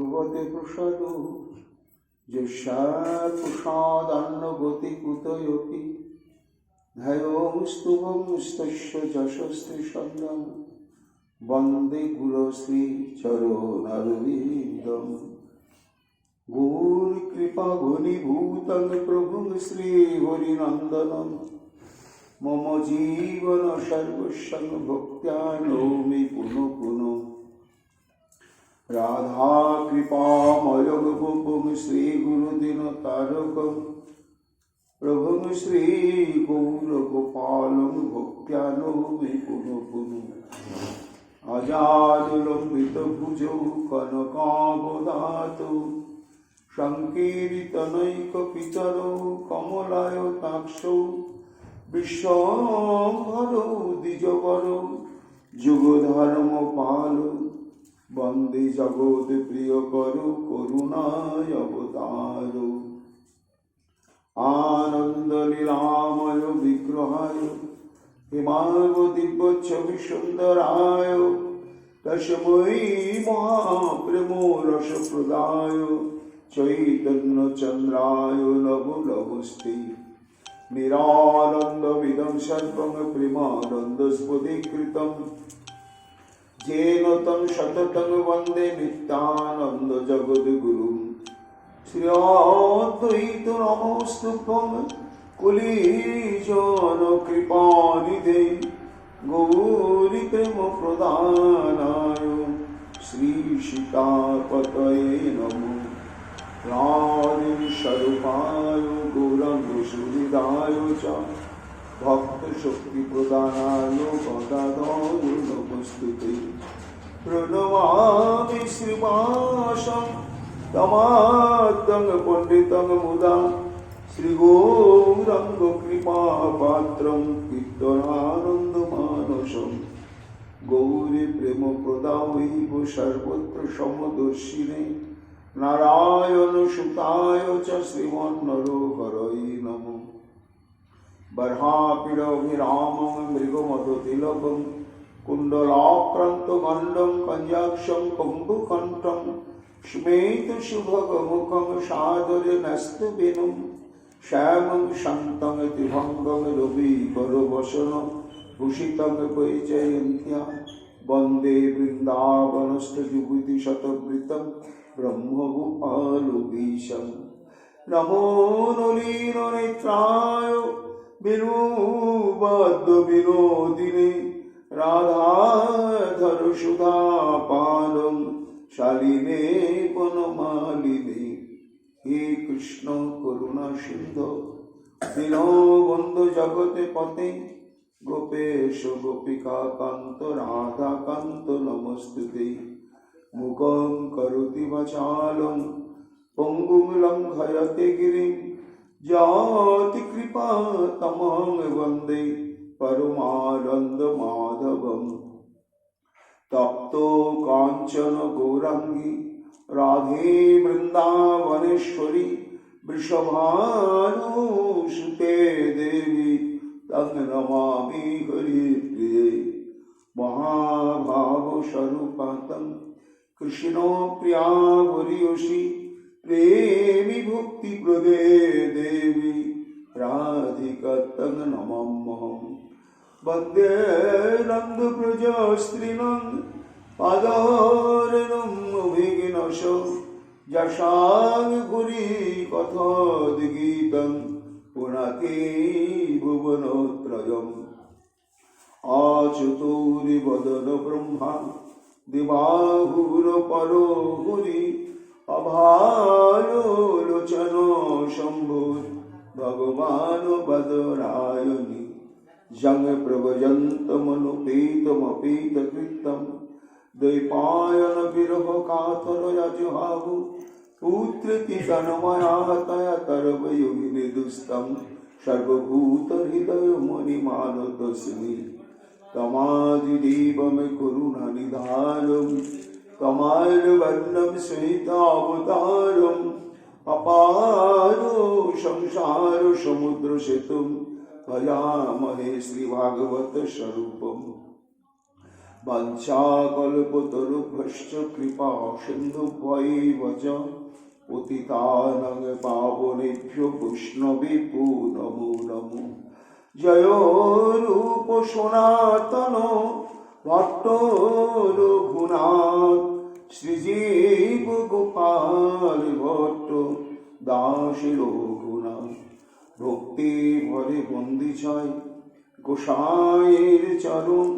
ভগবতে প্রসাদ যস্যাপ্রসাদান্নগতি কুতয়োপি ধ্যায়োস্তুভং স্তস্য যশস্তি সন্ধ্যম বন্দে কুলশ্রী চরণারবিন্দম গৌর কৃপা ঘনীভূতং প্রভুং শ্রী হরিনন্দনম মম জীবন সর্বস্বং ভক্ত্যা নৌমি পুনঃ পুনঃ রাধা কৃপাময়ং গোপং শ্রী গুরুদিন তারকং প্রভুং শ্রী গৌর গোপালং ভক্ত্যা নৌমি পুনঃ পুনঃ আজানুলম্বিত ভুজৌ কনকাবদাতৌ সংকীর্তনৈক পিতরৌ কমলায়তাক্ষৌ বিশ্বম্ভরৌ দ্বিজবরৌ যুগধর্ম পালৌ বন্দে জগৎ প্রিয়করৌ করুণায় অবতারৌ আনন্দ লীলাময় বিগ্রহায় হিমাঙ্গ দিব্য ছবি সুন্দরায় তস্मै মহাপ্রেম রস প্রদায় চৈতন্য চন্দ্রায় লব লবস্তি নিরানন্দ বিদং সর্বং প্রেমানন্দ স্ফুটিকৃতম যেন তং সততং বন্দে নিত্যানন্দ জগদ্গুরুম শ্রী অদ্বৈত নমস্তুভ্যং কুলীজন কৃপানিধে গৌরী প্রেম প্রদানায় শ্রী সীতাপতয়ে নমঃ রাধে স্বরূপায় গৌরাঙ্গ সুহৃদায় চ ভক্ত শক্তি প্রদানায় গদাধর নমস্তুতে প্রণমামি শ্রীবাসং তমাত্মং পণ্ডিতং মুদা শ্রী গৌরাঙ্গ কৃপা পাত্রং কীর্তনানন্দ মানসম গৌরী প্রেম প্রদায়ৈব সর্বত্র সমদর্শিনে নারায়ণ সুতায় চ শ্রীমন্নরহরৈ নমঃ বর্হাপিড়ভিরামং মৃগমদতিলকং কুণ্ডলাক্রান্ত গণ্ডং কঞ্জাক্ষং কুম্ভকণ্ঠং স্মেত শুভগমুখং সাদরে নস্ত বেনুম শ্যামং শান্তং দিভঙ্গং রবিকরবসনং ভূষিতং পরিচয়ন্ত্য়া বন্দে বৃন্দাবনস্থ যুগতি শতবৃতং ব্রহ্মগোপালগীশং নমো নলিন নেত্রায় বিনুবদ্ধ বিনোদিনে রাধাধর সুধা পালং শালিনে বনমালিনে হে কৃষ্ণ করুণা সিন্ধু দীনবন্ধু জগতে পতে গোপেশ গোপিকা কান্ত রাধা কান্ত নমস্তুতে মুখং করোতি বাচালং পঙ্গুং লঙ্ঘয়তে গিরিং যাতি কৃপা তমং বন্দে পরমানন্দ মাধবম তপ্ত কাঞ্চন গৌরাঙ্গী রাধে বৃন্দাবনেশ্বরী বৃষভানুসুতে দেবী তং নমামি হরিপ্রিয়ে মহাভাব স্বরূপাতং কৃষ্ণ প্রিয়া হরিয়সী প্রেমী ভক্তি প্রদে দেবী রাধিকা তং নমাম্যহম বন্দে নন্দ ব্রজ স্ত্রীণং পাদারণং অভিঘ্নশ যশাং পুরী কথোদ্গীতং পুনাতি ভুবনত্রয়ম আচতুরি বদন ব্রহ্মা দিবাহুর পরো হরি অভালোচন শম্ভুর ভগবান বদরায়ণী জং প্রভজন্তমনুপেতমপেত কৃতম দ্বৈপায়ন বিরহ কাতর যজুহাহু পুত্রতি তন্ময়াতয়া তরব যোগিনী দুস্তম সর্বভূত হৃদয় মণিমানতস্মি তমাদিদেবম করুণা নিধানম তমালবর্ণম শ্বেতাবতারম অপারো সংসার সমুদ্র সেতুম ভজামহে শ্রী ভাগবত স্বরূপম वंशाकल्पतरुभ्यश्च कृपा सिन्धुभ्यैव च पतितानां पावनेभ्यो वैष्णवेभ्यो नमो नमो। जय रूप सनातन भट्ट रघुनाथ श्रीजीव गोपाल भट्ट दास रघुनाथ भक्ति भरे बंदी छय गोसाईर चरण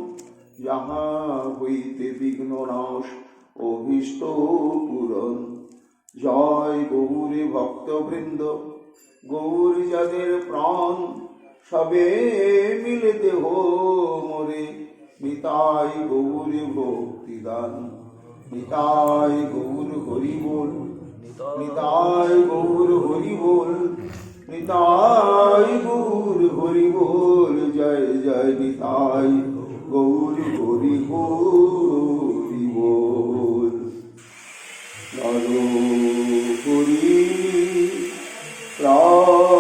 যাহা হইতে বিঘ্ন নাশ অভীষ্ট পূরণ। জয় গৌরী ভক্তবৃন্দ গৌর যাদের প্রাণ সবে মিলে দেহ মোরে নিতাই গৌরী ভক্তিদান। নিতাই গৌর হরি বল নিতাই গৌর হরি বল নিতাই গৌর হরি বল জয় জয় নিতাই গৌর হরি হরি বল। নর হরি প্রাণবাদ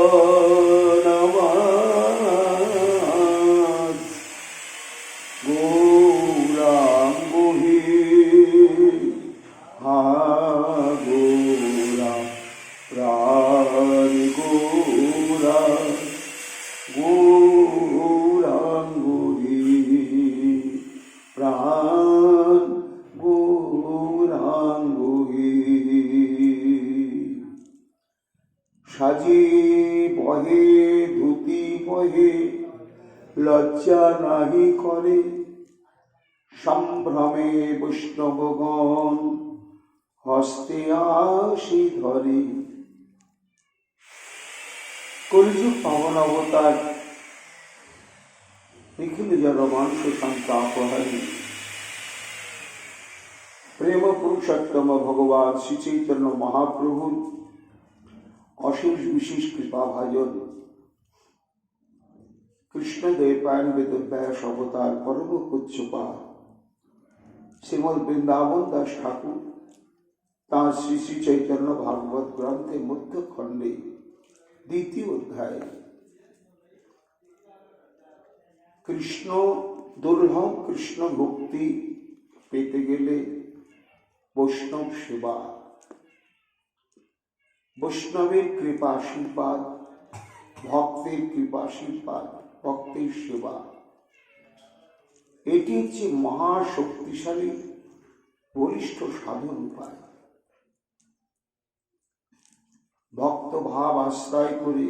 গৌরাঙ্গহি হা গৌরা প্রাণ গৌরা গৌরাঙ্গহি প্রাণ গৌরাঙ্গহি। সাজি বহে ধুতি বহে লজ্জা নাহি করে সম্ভ্রমে বৈষ্ণবগণ হস্তে আসি ধরে। কলিযুগ পাবন অবতার নিখিল জনমাংস সন্তাপহারী প্রেম পুরুষোত্তম ভগবান শ্রী চৈতন্য মহাপ্রভুর অশেষ বিশেষ কৃপা ভাজন কৃষ্ণ দ্বৈপায়ন বেদব্যাস অবতার পরম কুচ্ছপা শ্রীমদ বৃন্দাবন দাস ঠাকুর তাঁর শ্রী শ্রী চৈতন্য ভাগবত গ্রন্থে মধ্য খণ্ডে দ্বিতীয় অধ্যায় কৃষ্ণ দুর্লভ কৃষ্ণ ভক্তি পেতে গেলে বৈষ্ণব সেবা, বৈষ্ণবের কৃপা আশীর্বাদ, ভক্তের কৃপা আশীর্বাদ, ভক্তের সেবা, এটি হচ্ছে মহাশক্তিশালী বলিষ্ঠ সাধন উপায়। ভক্ত ভাব আশ্রয় করে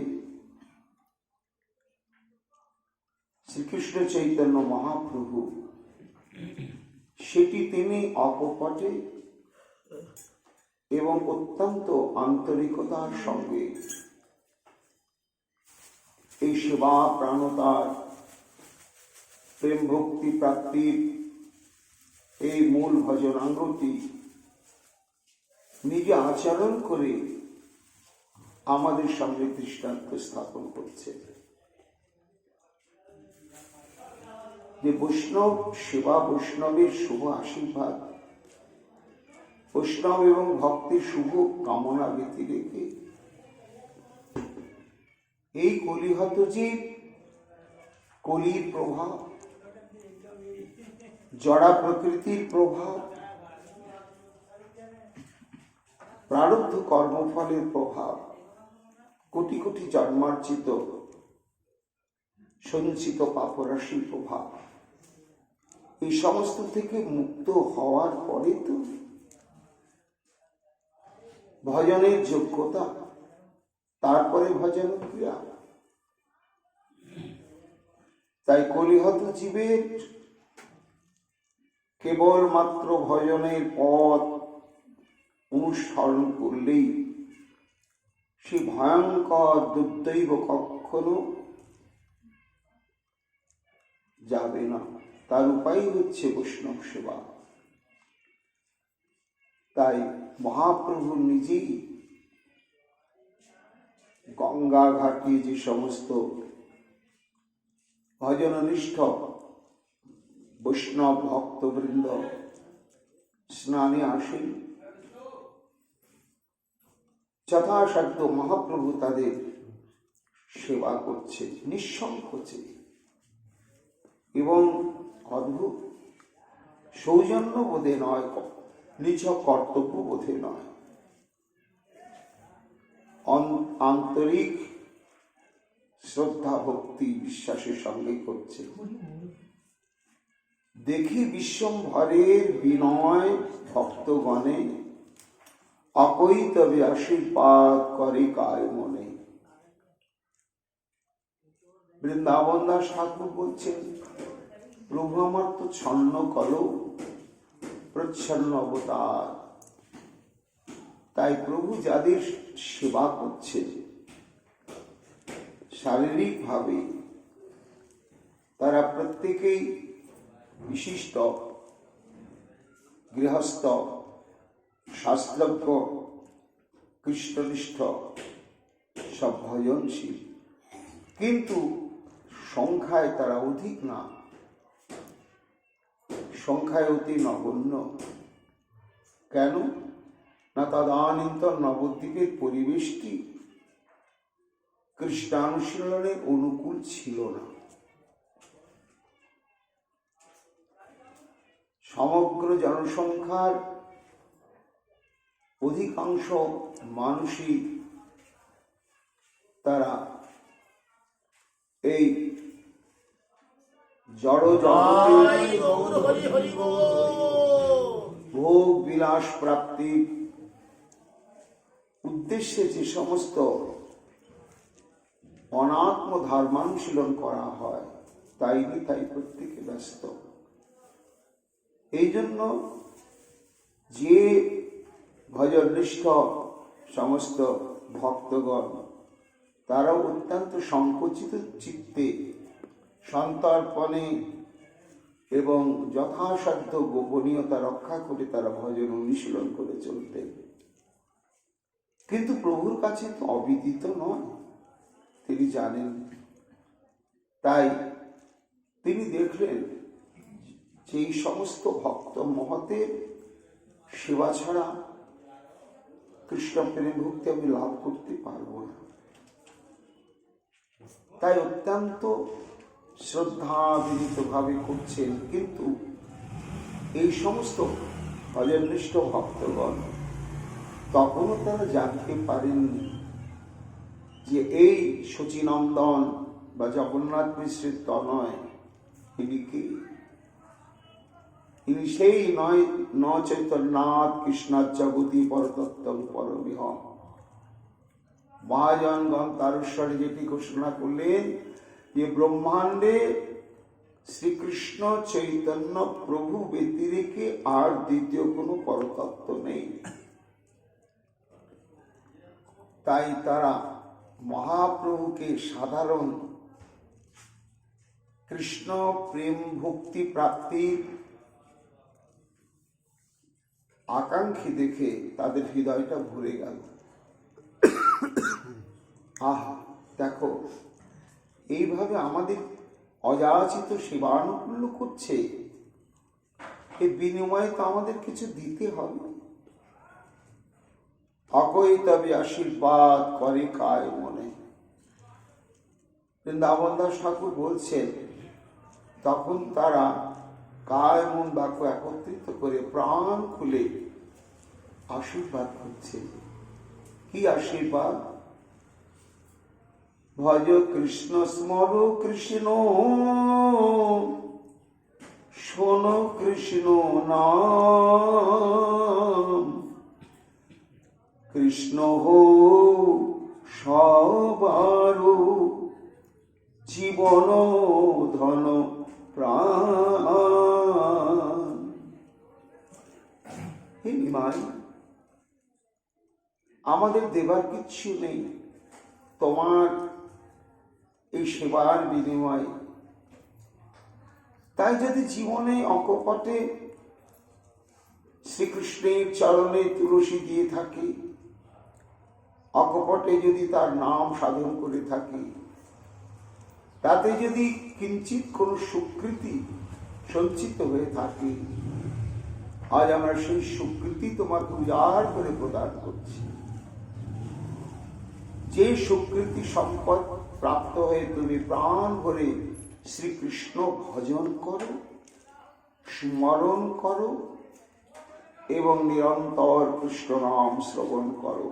শ্রীকৃষ্ণ চৈতন্য মহাপ্রভু সেটি তিনি অকপটে এবং অত্যন্ত আন্তরিকতার সঙ্গে এই সেবা প্রাণতার প্রেম ভক্তি প্রাপ্তির এই মূল ভজনাঙ্গটি নিজে আচরণ করে আমাদের সামনে দৃষ্টান্ত স্থাপন করছে যে বৈষ্ণব সেবা, বৈষ্ণবের শুভ আশীর্বাদ, বৈষ্ণব এবং ভক্তির শুভ কামনা ব্যতি রেখে এই কলিহত জীব, কলির প্রভাব, জড়া প্রকৃতির প্রভাব, প্রারব্ধ কর্মফলের প্রভাব, কোটি কোটি জন্মার্জিত সঞ্চিত পাপরাশির প্রভাব, এই সমস্ত থেকে মুক্ত হওয়ার পরে তো ভজনের যোগ্যতা, তারপরে ভজন ক্রিয়া। তাই কলিহত জীবের কেবলমাত্র ভজনের পথ অনুসরণ করলেই সে ভয়ঙ্কর দুর্দৈব কখনো যাবে না। তার উপায় হচ্ছে বৈষ্ণব সেবা। তাই মহাপ্রভু নিজেই গঙ্গা ঘাটে যে সমস্ত ভজননিষ্ঠ বৈষ্ণব ভক্তবৃন্দ স্নানে আসেন, যথাসাধ্য মহাপ্রভু তাদের সেবা করছে নিঃসংকোচে এবং অদ্ভুত সৌজন্য বোধে নয়, নিজ কর্তব্য বোধে নয়, আন্তরিক শ্রদ্ধা ভক্তি বিশ্বাসের সঙ্গে করছে। দেখি বিশ্বম্ভরের বিনয় ভক্তগণে, অকৈতবে আশীর্বাদ করে কায় মনে। বৃন্দাবন দাস ঠাকুর বলছেন, প্রভু আমার তো ছন্ন কলো প্রচ্ছন্ন অবতার। তাই প্রভু যাদের সেবা করছেন শারীরিক ভাবে, তারা প্রত্যেকেই বিশিষ্ট গৃহস্থ, শাস্ত্রজ্ঞ, কৃষ্ণনিষ্ঠ, সব ভজনশীল, কিন্তু সংখ্যায় তারা অধিক না, সংখ্যায় অতি নগণ্য। কেন না, তদানীন্তন নবদ্বীপের পরিবেশটি কৃষ্ণানুশীলনের অনুকূল ছিল না। সমগ্র জনসংখ্যার অধিকাংশ মানুষই তারা এই জড় জগতে ভোগ বিলাস প্রাপ্তির উদ্দেশ্যে যে সমস্ত অনাত্ম ধর্মানুশীলন করা হয় তাই প্রত্যেকে ব্যস্ত। এই জন্য যে ভজননিষ্ঠ সমস্ত ভক্তগণ তারাও অত্যন্ত সংকুচিত চিত্তে সন্তর্পণে এবং যথাসাধ্য গোপনীয়তা রক্ষা করে তারা ভজন অনুশীলন করে চলতেন। কিন্তু প্রভুর কাছে তো অবিদিত নয়, তিনি জানেন। তাই তিনি দেখলেন যে এই সমস্ত ভক্ত মহতের সেবা ছাড়া কৃষ্ণ প্রেম ভক্তি আমি লাভ করতে পারবো না। তাই অত্যন্ত শ্রদ্ধাবিনীত ভাবে করছেন। কিন্তু এই সমস্ত ভজননিষ্ঠ ভক্তগণ তখনও তারা জানতে পারেননি যে এই শচীনন্দন বা জগন্নাথ মিশ্রের তনয় ইনি কে। ইনি সেই ন চৈতন্যনাথ কৃষ্ণার জগতি পরতত্ত্বম পরমিহম। মহাজনগণ তারস্বরে যেটি ঘোষণা করলেন যে ব্রহ্মাণ্ডে শ্রীকৃষ্ণ চৈতন্য প্রভু ব্যতিরেকে আর দ্বিতীয় কোনো পরতত্ত্ব নেই। তাই তারা মহাপ্রভুকে সাধারণ কৃষ্ণ প্রেম ভক্তি প্রাপ্তির আকাঙ্ক্ষী দেখে তাদের হৃদয়টা ভরে গেল। আহা, দেখো এইভাবে আমাদের অযাচিত সেবানুকূল্য করছে, এর বিনিময়ে তো আমাদের কিছু দিতে হবে। অকৈতবে আশীর্বাদ করে কায় মনে। বৃন্দাবন দাস ঠাকুর বলছেন, তখন তারা কায় মন বাক্য একত্রিত করে প্রাণ খুলে আশীর্বাদ করছে। কি আশীর্বাদ? ভজ কৃষ্ণ স্মর কৃষ্ণ, শোন কৃষ্ণ নাম, কৃষ্ণ হো সবার জীবন ধন প্রাণ। হে নিমাই, আমাদের দেবার কিচ্ছু নেই তোমার এই সেবার বিনিময়। তাই যদি জীবনে অকপটে শ্রীকৃষ্ণের চরণে তুলসী দিয়ে থাকি, অকপটে যদি তার নাম সাধন করে থাকি, তাতে যদি কিঞ্চিত কোনো স্বীকৃতি সঞ্চিত হয়ে থাকে, আজ আমরা সেই স্বীকৃতি তোমাকে উজাড় করে প্রদান করছি। যে স্বীকৃতি সম্পদ প্রাপ্ত হয়ে তুমি প্রাণ ভরে শ্রীকৃষ্ণ ভজন করো, স্মরণ করো এবং নিরন্তর কৃষ্ণ নাম শ্রবণ করো।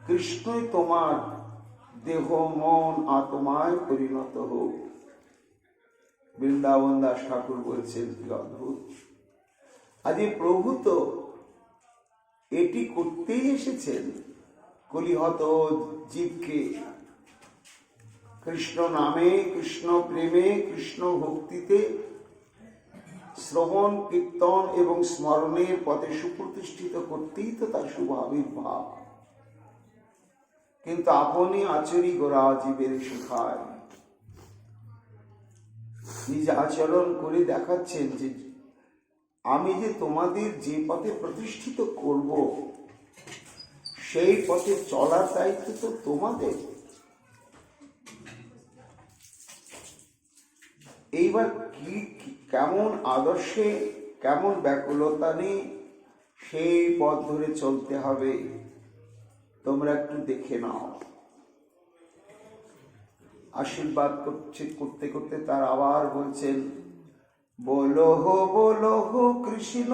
কৃষ্ণই তোমার দেহ মন আত্মায় পরিণত হোক। বৃন্দাবন দাস ঠাকুর বলছেন, কি অদ্ভুত! আজ প্রভু তো এটি করতেই এসেছেন, কলিহত জীবকে কৃষ্ণ নামে, কৃষ্ণ প্রেমে, কৃষ্ণ ভক্তিতে শ্রবণ কীর্তন এবং স্মরণের পথে সুপ্রতিষ্ঠিত করতেই তো তার শুভ আবির্ভাব। কিন্তু আপনি আচরি গোরা জীবের শেখায়, নিজে আচরণ করে দেখাচ্ছেন যে আমি যে তোমাদের যে পথে প্রতিষ্ঠিত করব সেই পথে চলার দায়িত্ব তো তোমাদের। এইবার কি কেমন আদর্শে, কেমন ব্যাকুলতা নেই সেই পথ ধরে চলতে হবে, তোমরা একটু দেখে নাও। আশীর্বাদ করতে করতে তার আবার বলছেন, বলো হো কৃষ্ণ,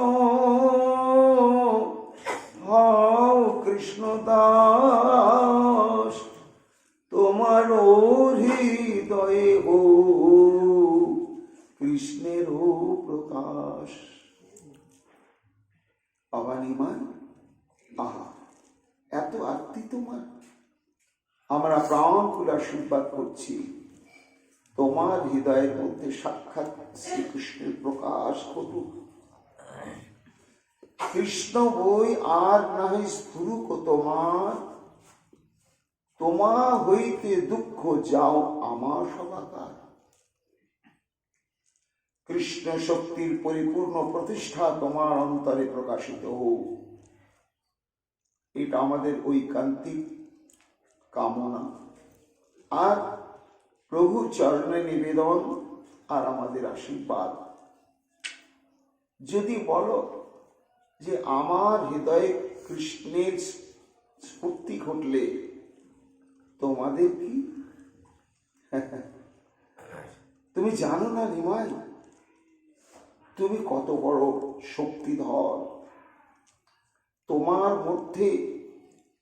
হও কৃষ্ণ দাস, তোমার হৃদয়ে হো কৃষ্ণের প্রকাশ। অবানিমান, আহা, এত আরতি তোমার, আমরা প্রাণ খুলে আশীর্বাদ করছি, তোমার হৃদয়ের মধ্যে সাক্ষাৎ শ্রীকৃষ্ণের প্রকাশ ঘটুক। কৃষ্ণ বই আর নাহি স্ফুরুক তোমার, তোমা হইতে দুঃখ যাও আমার সবাকার। কৃষ্ণ শক্তির পরিপূর্ণ প্রতিষ্ঠা তোমার অন্তরে প্রকাশিত হোক, এটা আমাদের ঐকান্তিক কামনা আর প্রভুর চরণে নিবেদন আর আমাদের আশীর্বাদ। যদি বলো যে আমার হৃদয়ে কৃষ্ণের স্ফূর্তি ঘটলে তোমাদের কি? তুমি জানো না নিমাই, তুমি কত বড় শক্তিধর, তোমার মধ্যে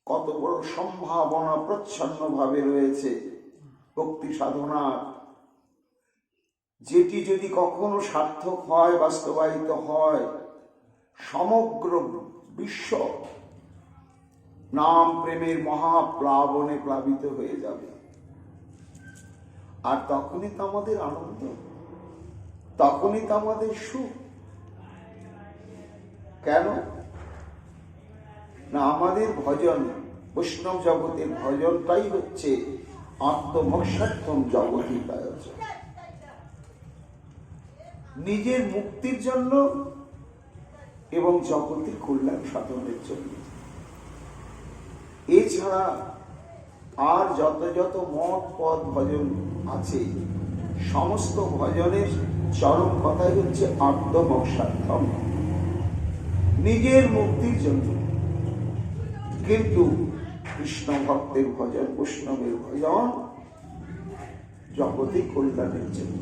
কত বড় সম্ভাবনা প্রচ্ছন্ন ভাবে রয়েছে ভক্তি সাধনার, যেটি যদি কখনো সার্থক হয়, বাস্তবায়িত হয়, সমগ্র বিশ্ব নাম প্রেমের মহাপ্লাবনে প্লাবিত হয়ে যাবে। আর তখনই তো আমাদের আনন্দ, তখনই তো আমাদের সুখ। কেন না, আমাদের ভজন, বৈষ্ণব জগতের ভজনটাই হচ্ছে আত্মমোক্ষার্থম জগৎহিতায়, নিজের মুক্তির জন্য এবং জগতের কল্যাণ সাধনের জন্য। এছাড়া আর যত মত পদ ভজন আছে, সমস্ত ভজনের চরম কথাই হচ্ছে আত্মমোক্ষার্থম, নিজের মুক্তির জন্য। কিন্তু কৃষ্ণ ভক্তের ভজন, বৈষ্ণবের ভজন জগতে কল্যাণের জন্য।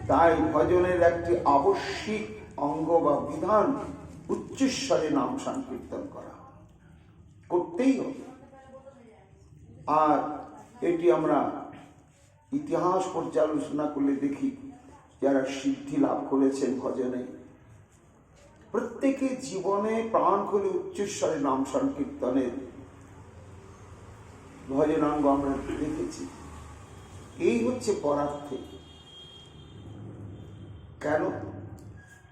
তাই ভজনের একটি আবশ্যিক অঙ্গ বা বিধান উচ্চস্বরে নাম সংকীর্তন করা, করতেই হবে। আর এটি আমরা ইতিহাস পর্যালোচনা করলে দেখি, যারা সিদ্ধি লাভ করেছেন ভজনে, প্রত্যেকের জীবনে প্রাণ খুলে উচ্চস্বরে নাম সংকীর্তনের ভজনাঙ্গ আমরা দেখেছি। এই হচ্ছে পরার্থে। কেন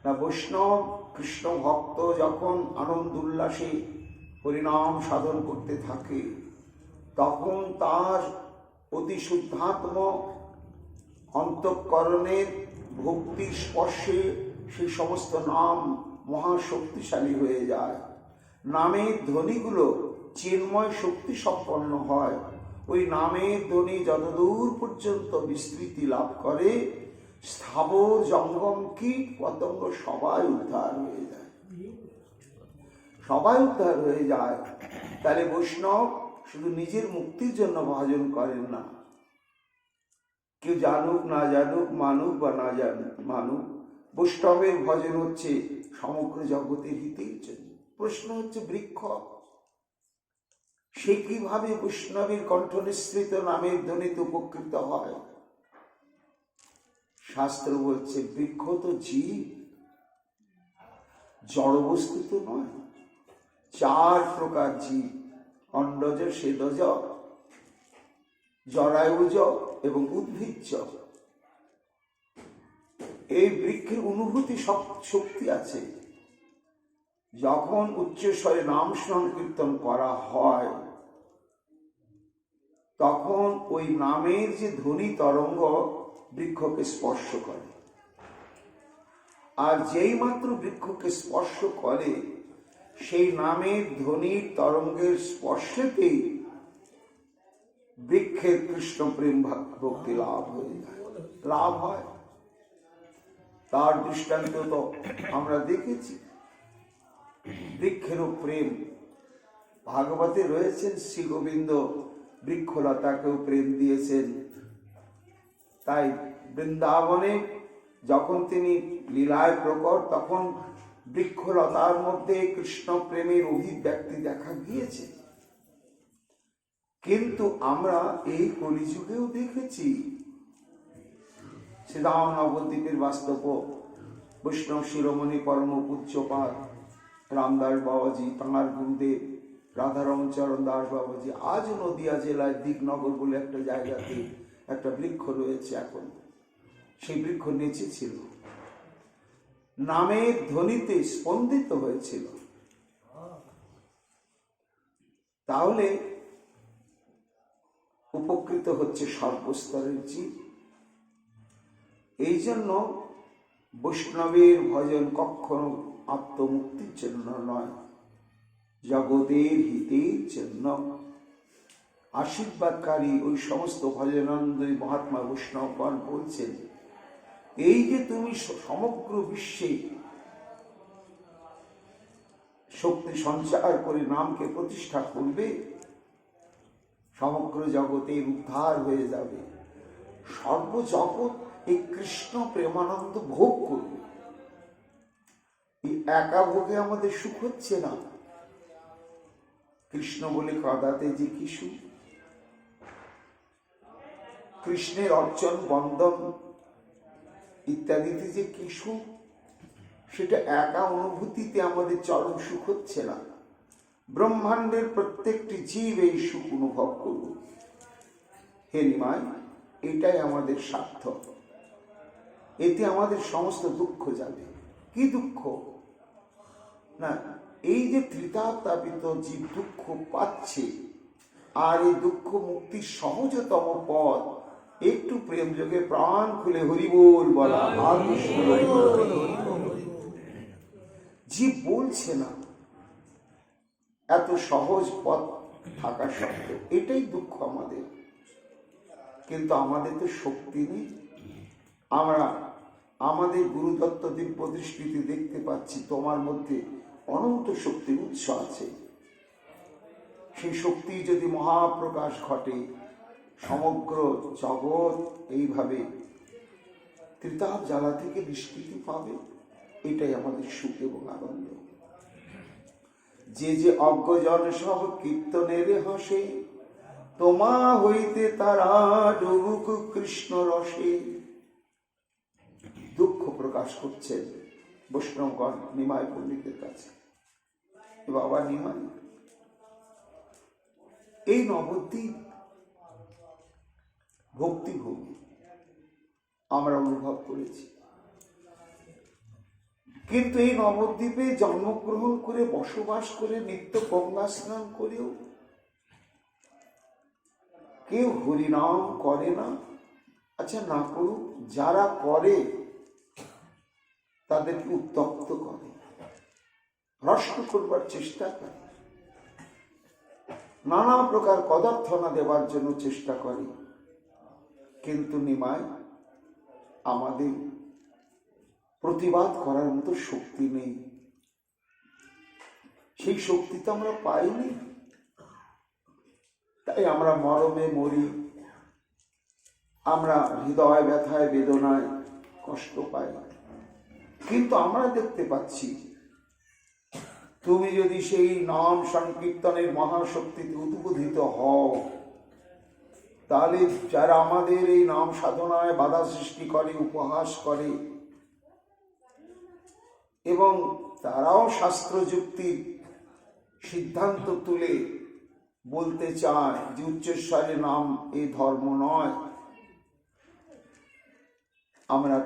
না, বৈষ্ণব কৃষ্ণ ভক্ত যখন আনন্দ উল্লাসে হরিনাম সাধন করতে থাকে, তখন তার অতি শুদ্ধাত্ম অন্তঃকরণের ভক্তির স্পর্শে সেই সমস্ত নাম মহাশক্তিশালী হয়ে যায়। নামের ধ্বনিগুলো চিন্ময় শক্তি সম্পন্ন হয়। ওই নামের ধ্বনি যতদূর পর্যন্ত বিস্তৃতি লাভ করে, স্থাবর জঙ্গম কীট পতঙ্গ সবাই উদ্ধার হয়ে যায়, সবাই উদ্ধার হয়ে যায়। তাহলে বৈষ্ণব শুধু নিজের মুক্তির জন্য ভজন করেন না, কেউ জানুক না জানুক, মানুক বা না জানুক মানুক, বৈষ্ণবের ভজন হচ্ছে সমগ্র জগতের হিতের জন্য। প্রশ্ন হচ্ছে বৃক্ষ সে কিভাবে বৈষ্ণবের কণ্ঠ নিঃসৃত নামের ধ্বনিতে উপকৃত হয়? শাস্ত্র বলছে বৃক্ষ তো জীব, জড় বস্তু তো নয়। 4 প্রকার জীব, অন্ডজ, স্বেদজ, জরায়ুজ এবং উদ্ভিজ্জ। এই বৃক্ষের অনুভূতি শক্তি আছে। যখন উচ্চস্বরে নাম সংকীর্তন করা হয় তখন ওই নামের যে ধ্বনি তরঙ্গ বৃক্ষকে স্পর্শ করে, আর যেই মাত্র বৃক্ষকে স্পর্শ করে সেই নামের ধ্বনির তরঙ্গের স্পর্শেতেই বৃক্ষের কৃষ্ণ প্রেম ভক্তি লাভ হয়ে যায়, লাভ হয়। তার দৃষ্টান্ত তো আমরা দেখেছি। বৃক্ষেরও প্রেম ভাগবতে রয়েছেন। শ্রী গোবিন্দ বৃক্ষলতাকেও প্রেম দিয়েছেন। তাই বৃন্দাবনে যখন তিনি লীলায় প্রকট, তখন বৃক্ষলতার মধ্যে কৃষ্ণ প্রেমের অভিব্যক্তি দেখা গিয়েছে। কিন্তু আমরা এই কলিযুগেও দেখেছি শ্রীরাম নবদ্বীপের বাস্তব বৈষ্ণব শিরোমণি পরম পূজ্যপাদ রামদাস বাবাজি, তাঁর গুরুদেব রাধারমচরণ দাস বাবাজি, আজ নদিয়া জেলায় দিকনগর বলে একটা জায়গাতে একটা বৃক্ষ রয়েছে। এখন সেই বৃক্ষ নেচেছিল, নামের ধ্বনিতে স্পন্দিত হয়েছিল। তাহলে উপকৃত হচ্ছে সর্বস্তরের জীব। এই জন্য বৈষ্ণবের ভজন কখনো আত্মমুক্তির জন্য নয়, জগতের হিতের জন্য। আশীর্বাদকারী ওই সমস্ত ভজনানন্দী মহাত্মা বৈষ্ণবগণ বলছেন, এই যে তুমি সমগ্র বিশ্বে শক্তি সঞ্চার করে নামকে প্রতিষ্ঠা করবে, সমগ্র জগতের উদ্ধার হয়ে যাবে, সর্বজগৎ এই কৃষ্ণ প্রেমানন্দ ভোগ করবে। এই একা ভোগে আমাদের সুখ হচ্ছে না। কৃষ্ণ বলে কাদাতে যে কি সুখ, কৃষ্ণের অর্চন বন্দন ইত্যাদিতে যে কি সুখ, সেটা একা অনুভূতিতে আমাদের চরম সুখ হচ্ছে না। ব্রহ্মাণ্ডের প্রত্যেকটি জীব এই সুখ অনুভব করব। হে নিমাই, এটাই আমাদের স্বার্থ। এতে আমাদের সমস্ত দুঃখ যাবে। কি দুঃখ? না, এই যে ত্রিতাপ-তাপিত জীব দুঃখ পাচ্ছে, আর এই দুঃখ মুক্তির সহজতম পথ একটু প্রেম যোগে প্রাণ খুলে হরিবোল বলা। জীব বলছে না, এত সহজ পথ থাকা সত্ত্বেও এটাই দুঃখ আমাদের। কিন্তু আমাদের তো শক্তি নেই। আমরা আমাদের গুরুদত্ত দিব্য দৃষ্টিতে দেখতে পাচ্ছি তোমার মধ্যে অনন্ত শক্তির উৎস আছে। সেই শক্তি যদি মহাপ্রকাশ ঘটে, সমগ্র জগৎ এইভাবে ত্রিতাপ জ্বালা থেকে নিষ্কৃতি পাবে। এটাই আমাদের সুখ এবং আনন্দ। যে যে অজ্ঞজন সব কীর্তনের হাসে, তোমা হইতে তারা ডুবুক কৃষ্ণ রসে। দুঃখ প্রকাশ করছেন বৈষ্ণবগণ নিমাই পণ্ডিতের কাছে। বাবা নিমাই, এই নবদ্বীপ ভক্তিভূমি আমরা অনুভব করেছি, কিন্তু এই নবদ্বীপে জন্মগ্রহণ করে বসবাস করে নিত্য গঙ্গা স্নান করেও কেউ হরিনাম করে না। আচ্ছা, না করুক, যারা করে তাদেরকে উত্তপ্ত করে, ভ্রষ্ট করবার চেষ্টা করে, নানা প্রকার কদার্থনা দেবার জন্য চেষ্টা করে। কিন্তু নিমাই, আমাদের প্রতিবাদ করার মতো শক্তি নেই। সেই শক্তি তো আমরা পাইনি, তাই আমরা মরমে মরি, আমরা হৃদয় ব্যথায় বেদনায় কষ্ট পাই। কিন্তু আমরা দেখতে পাচ্ছি তুমি যদি সেই নাম সংকীর্তনের মহাশক্তিতে উদ্বোধিত হও, তাহলে যারা আমাদের এই নাম সাধনায় বাধা সৃষ্টি করে, উপহাস করে, এবং তারাও শাস্ত্র যুক্তির সিদ্ধান্ত তুলে বলতে চায় যে উচ্চস্বরে নাম এই ধর্ম নয়, আমরা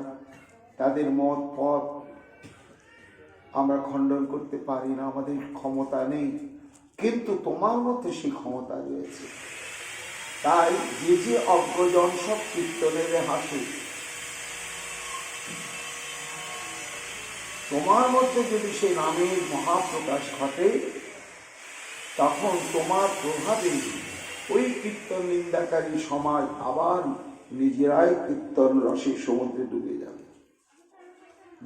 তাদের মত পথ আমরা খণ্ডন করতে পারি না, আমাদের ক্ষমতা নেই, কিন্তু তোমার মধ্যে সেই ক্ষমতা রয়েছে। তাই যে যে অজ্ঞজন সব কীর্তনের হাসে, তোমার মধ্যে যদি সেই নামের মহাপ্রকাশ ঘটে, তখন তোমার প্রভাবে ওই কীর্তন নিন্দাকারী সমাজ আবার নিজেরাই কীর্তন রসের সমুদ্রে ডুবে যাবে।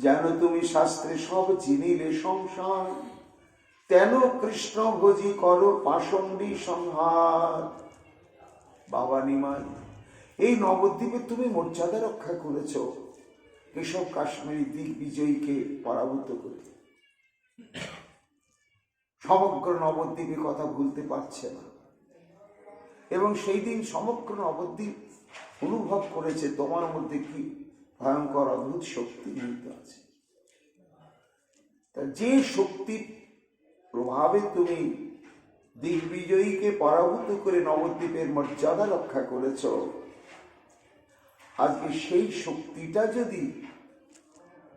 যেন তুমি শাস্ত্রে সব চিনিলে সংসার, তেন কৃষ্ণ ভোজি করো পাষণ্ডী সংহার। বাবা নিমাই, এই নবদ্বীপে তুমি মর্যাদা রক্ষা করেছ কেশব কাশ্মীরি দিগ্বিজয়ীকে পরাভূত করে। সমগ্র নবদ্বীপে কথা ভুলতে পারছে না, এবং সেই দিন সমগ্র নবদ্বীপ অনুভব করেছে তোমার মধ্যে কি ভয়ঙ্কর অদ্ভুত শক্তি নিহিত আছে। যে শক্তির প্রভাবে তুমি দিগ্বিজয়ীকে পরাভূত করে নবদ্বীপের মর্যাদা রক্ষা করেছ, আজকে সেই শক্তিটা যদি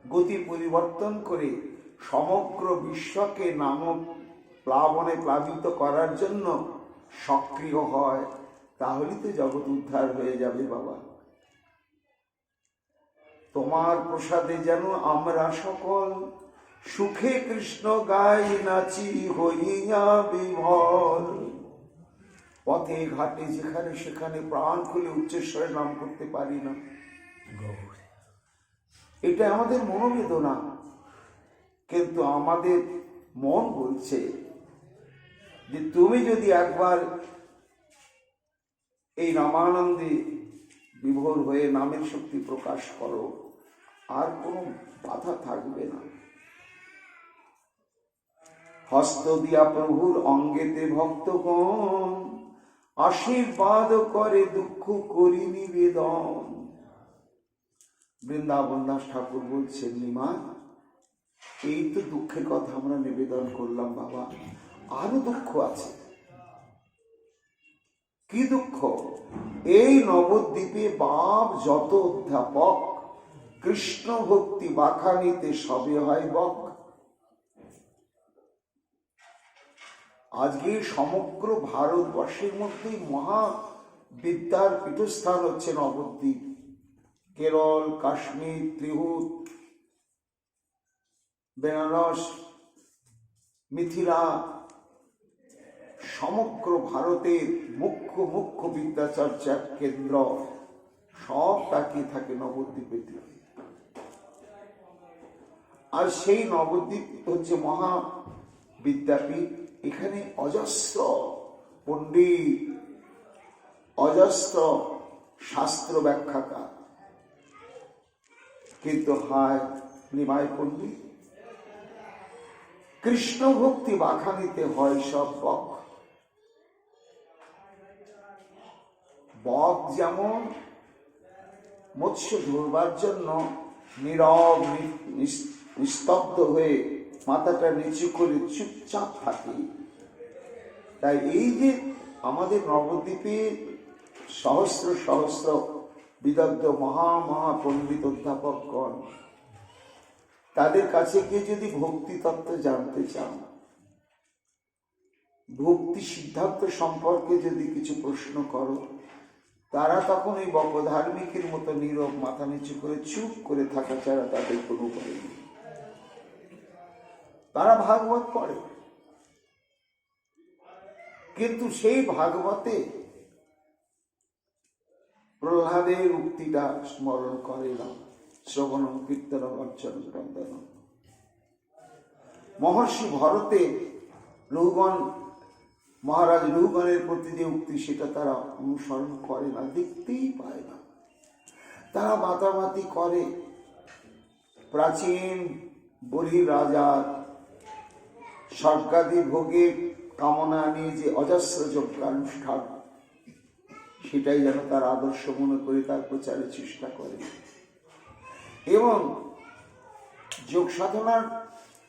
গতি পরিবর্তন করে সমগ্র বিশ্বকে নামক প্লাবনে প্লাবিত করার জন্য সক্রিয় হয়, তাহলেই তো জগৎ উদ্ধার হয়ে যাবে। বাবা, তোমার প্রসাদে যেন আমরা সকল সুখে কৃষ্ণ গাই নাচি হইয়া বিভল। পথে ঘাটে যেখানে সেখানে প্রাণ খুলে উচ্চস্বরে নাম করতে পারি না, এটা আমাদের মনোবেদনা, কিন্তু আমাদের মন বলছে যে তুমি যদি একবার এই নামানন্দে বিভোর হয়ে নামের শক্তি প্রকাশ করো, আর কোনো বাধা থাকবে না। হস্ত দিয়া প্রভুর অঙ্গেতে ভক্তগণ, আশীর্বাদ করে দুঃখ করি নিবেদন। বৃন্দাবন দাস ঠাকুর বলছেন, নিমাই, এই তো দুঃখের কথা আমরা নিবেদন করলাম বাবা, আরো দুঃখ আছে। কি দুঃখ? এই নবদ্বীপে বাপ যত অধ্যাপক, কৃষ্ণ ভক্তি বাখানিতে সবে হয় বক। আজকে সমগ্র ভারতবর্ষের মধ্যে মহা বিদ্যার পীঠস্থান হচ্ছে নবদ্বীপ। কেরল, কাশ্মীর, ত্রিহুত, বেনারস, মিথিলা, সমগ্র ভারতের মুখ্য মুখ্য বিদ্যাচর্চার কেন্দ্র সব তাকিয়ে থাকে নবদ্বীপের দিকে। আর সেই নবদ্বীপ হচ্ছে মহা বিদ্যাপীঠ। এখানে অজস্র পণ্ডিত, অজস্র শাস্ত্র ব্যাখ্যাকার, কিন্তু হায় নিমাই পণ্ডিত, কৃষ্ণ ভক্তি বাখানিতে হয় সব বক। বক যেমন মৎস্য ধরবার জন্য নীরব নিস্তব্ধ হয়ে মাথাটা নিচু করে চুপচাপ থাকে, তাই এই যে আমাদের নবদ্বীপে সহস্র সহস্র বিদগ্ধ মহা মহা পণ্ডিত অধ্যাপকগণ, তাদের কাছে গিয়ে যদি ভক্তি তত্ত্ব জানতে চান, ভক্তি সিদ্ধান্ত সম্পর্কে যদি কিছু প্রশ্ন করো, তারা তখন এই বকধার্মিকের মতো নীরব মাথা নিচু করে চুপ করে থাকা ছাড়া তাদের কোনো উপায় নেই। তারা ভাগবত পড়ে, কিন্তু সেই ভাগবতে প্রহ্লাদের উক্তিটা স্মরণ করে না, শ্রবণম কীর্তনম অর্চন বন্দনম। মহর্ষি ভরতে লৌগণ, মহারাজ লৌগণের প্রতি যে উক্তি, সেটা তারা অনুসরণ করে না, দেখতেই পায় না। তারা মাতামাতি করে, প্রাচীন বলির রাজার স্বর্গাদি ভোগের কামনা নিয়ে যে অজস্র যজ্ঞানুষ্ঠান, সেটাই যেন তার আদর্শ মনে করে তার প্রচারের চেষ্টা করে। এবং যোগ সাধনার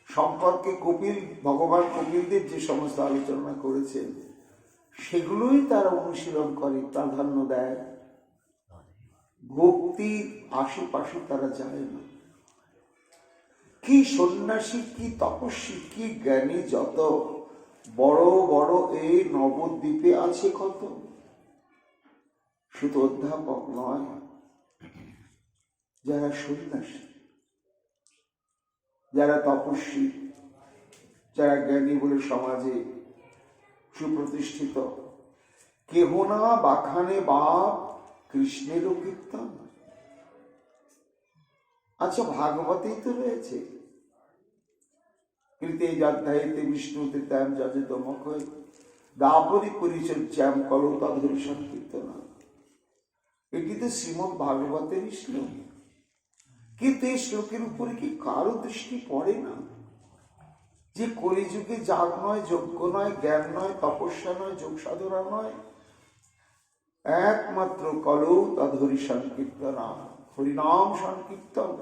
সম্পর্কে ভগবান কপিলদেব যে সমস্ত আলোচনা করেছেন, সেগুলোই তারা অনুশীলন করে, প্রাধান্য দেয়। ভক্তির আশেপাশে তারা যায় না। কি সন্ন্যাসী, কি তপস্বী, কি জ্ঞানী যত বড় বড় এই নবদ্বীপে আছে কত। শুধু অধ্যাপক নয়, যারা সন্ন্যাসী, যারা তপস্বী, যারা জ্ঞানী বলে সমাজে সুপ্রতিষ্ঠিত, কেহ না বাখানে বাপ কৃষ্ণেরও কীর্তন। আচ্ছা, ভাগবতেই তো রয়েছে, কৃতেজাধ্যায়িতে বিষ্ণুতে ত্যাম যজতমক্ষয় দাপরি পরিচর্যাম কলো তদুর সংকীর্তনা। এটি তো শ্রীমদ ভাগবতেরই শ্লোক, কিন্তু এই শ্লোকের উপরে কি কারো দৃষ্টি পড়ে না? যে কলিযুগে যাগ নয়, যজ্ঞ নয়, জ্ঞান নয়, তপস্যা নয়, যোগ সাধনা নয়, একমাত্র কলো তদুরি সংকীর্তনা, হরিনাম সংকীর্তন।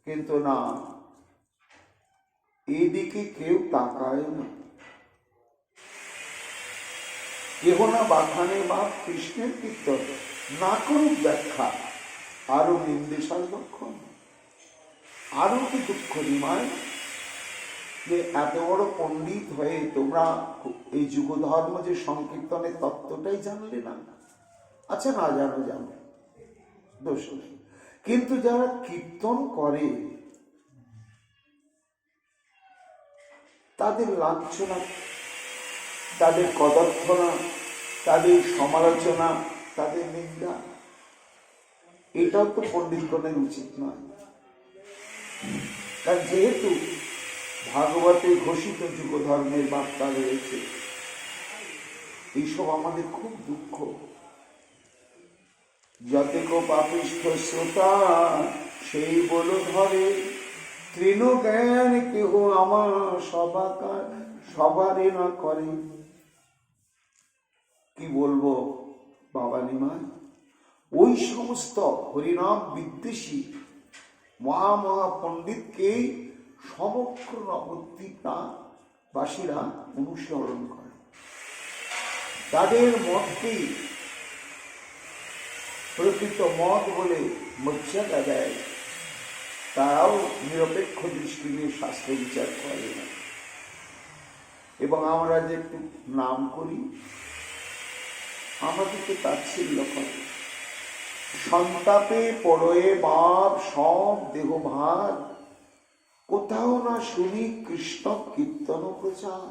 কিন্তু না, এইদিকে কেউ তাকায় না। কেহ না বাখানে বা কৃষ্ণের কীর্তন না করুক ব্যাখ্যা, আরো নির্দেশাল লক্ষণ, আরো কি দুঃখ নিমায় যে এত বড় পণ্ডিত হয়ে তোমরা এই যুগ ধর্ম যে সংকীর্তনের তত্ত্বটাই জানলে না। আচ্ছা, না জানো, দোষ নেই, কিন্তু যারা কীর্তন করে তাদের লাঞ্ছনা, তাদের কদর্থনা, তাদের সমালোচনা, তাদের নিন্দা, এটাও তো পণ্ডিতগণের উচিত নয়। কারণ যেহেতু ভাগবতে ঘোষিত যুগ ধর্মের বার্তা রয়েছে, এইসব আমাদের খুব দুঃখ। যতেক পাপিষ্ঠ শ্রোতা সেই বলো ধরে, তৃণ জ্ঞান কেহ আমার সবারে না করে। কি বলবো বাবা নিমাই, ওই সমস্ত হরিনাম বিদ্বেষী মহা পণ্ডিতকে সমগ্র নবদ্বীপবাসীরা অনুসরণ করে, তাদের মতকেই প্রকৃত মত বলে মর্যাদা দেয়। তারাও নিরপেক্ষ দৃষ্টি নিয়ে শাস্ত্র বিচার করে না। এবং আমরা যে একটু নাম করি, আমাদেরকে তাচ্ছিল্য করে। সন্তাপে পড়য়ে বাপ সব দেহ ভার, কোথাও না শুনি কৃষ্ণ কীর্তন প্রচার।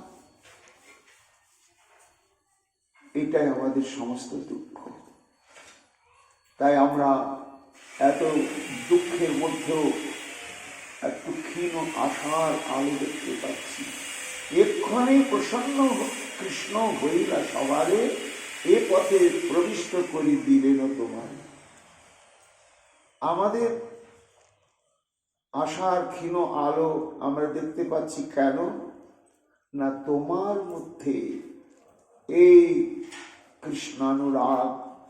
এটাই আমাদের সমস্ত দুঃখ। তাই আমরা এত দুঃখের মধ্যেও একটু ক্ষীণ আশার আলো দেখতে পাচ্ছি। এক্ষণে প্রসন্ন কৃষ্ণ হইলা সবারে, এ পথে প্রবিষ্ট করি দিলেন তোমার। আমাদের আশার ক্ষীণ আলো আমরা দেখতে পাচ্ছি কেন না, তোমার মধ্যে এই কৃষ্ণানুরাগ,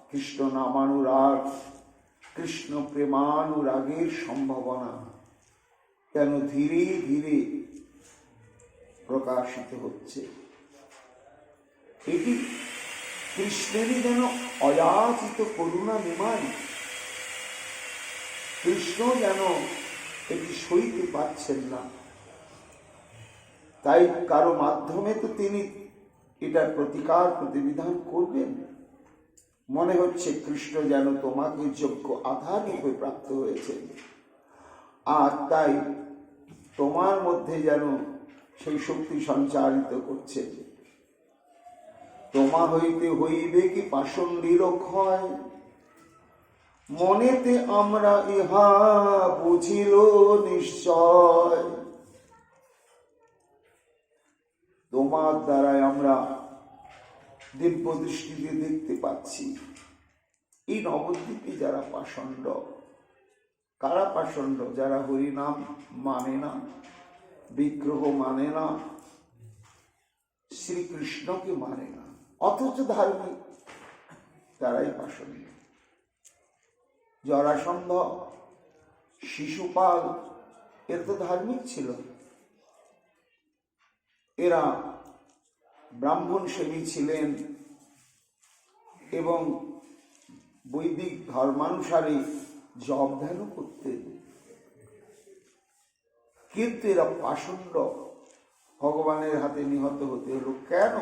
কৃষ্ণ নামানুরাগ, কৃষ্ণ প্রেমানুরাগের সম্ভাবনা কেন ধীরে ধীরে প্রকাশিত হচ্ছে। এটি কৃষ্ণেরই যেন অযাচিত করুণা নিমাই। কৃষ্ণ যেন এটি সইতে পারছেন না, তাই কারো মাধ্যমে তো তিনি এটার প্রতিকার প্রতিবিধান করবেন। মনে হচ্ছে কৃষ্ণ যেন তোমাকে যোগ্য আধার রূপে প্রাপ্ত হয়েছে, আর তাই তোমার মধ্যে যেন সেই শক্তি সঞ্চারিত করছে। তোমা হইতে হইবে কি পাষণ্ডীর ক্ষয়, মনেতে আমরা ইহা বুঝিল নিশ্চয়। তোমার দ্বারাই আমরা দিব্য দৃষ্টিতে দেখতে পাচ্ছি এই নবদ্বীপে যারা পাষণ্ড, কারা পাষণ্ড? যারা হরিনাম মানে না, বিগ্রহ মানে না, শ্রীকৃষ্ণকে মানে না, অথচ ধার্মিক, তারাই পাষণ্ড। জরাসন্ধ, শিশুপাল, এর তো ধার্মিক ছিল, এরা ব্রাহ্মণ সেবী ছিলেন এবং বৈদিক ধর্মানুসারে জপ ধ্যান করতেন, কিন্তু এরা পাষণ্ড, ভগবানের হাতে নিহত হতে হলো। কেন?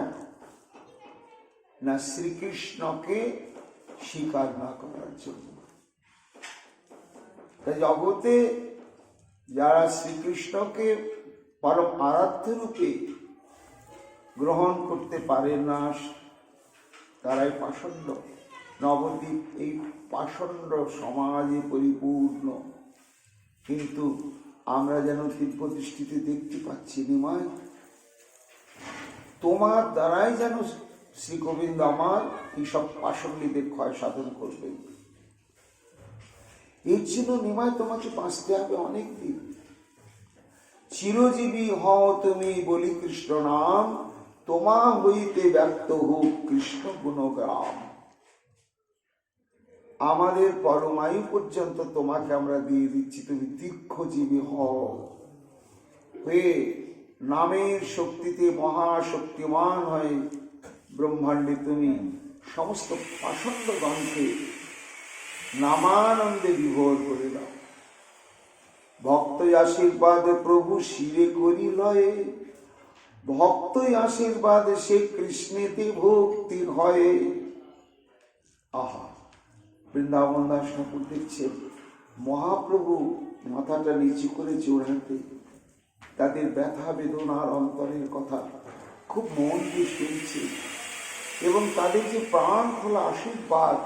না শ্রীকৃষ্ণকে স্বীকার না করার জন্য। জগতে যারা শ্রীকৃষ্ণকে পরম আরাধ্য রূপে গ্রহণ করতে পারে না, তারাই পাষণ্ড। নবদ্বীপ এই পাষণ্ড সমাজে পরিপূর্ণ, কিন্তু আমরা যেন দিব্য দৃষ্টিতে দেখতে পাচ্ছি। নিমাই, তোমার দ্বারাই যেন শ্রী গোবিন্দ আমার এইসব পাষণ্ডীদের ক্ষয় সাধন করবেন। এর জন্য নিমাই তোমাকে বাঁচতে হবে অনেক দিন। চিরজীবী হও তুমি বলি কৃষ্ণ নাম, তোমা হইতে ব্যক্ত হোক কৃষ্ণ গুণগ্রাম। আমাদের পরমায়ু পর্যন্ত তোমাকে আমরা দিয়ে দিচ্ছি, তুমি দীর্ঘজীবী হও হয়ে নামের শক্তিতে মহাশক্তিমান হয়ে ব্রহ্মাণ্ডে তুমি সমস্ত পাষণ্ডগণকে নামানন্দে বিভোর করে দাও। ভক্তই আশীর্বাদে প্রভু শিরে করি লয়ে, ভক্তই আশীর্বাদে সে কৃষ্ণেতে ভক্তি হয়। আহা, বৃন্দাবন দাস ঠাকুর দেখছেন মহাপ্রভু মাথাটা নিচু করে জোড়াতে তাদের ব্যথা বেদনার অন্তরের কথা খুব মন দিয়ে শুনছে, এবং তাদের যে প্রাণ খোলা আশীর্বাদ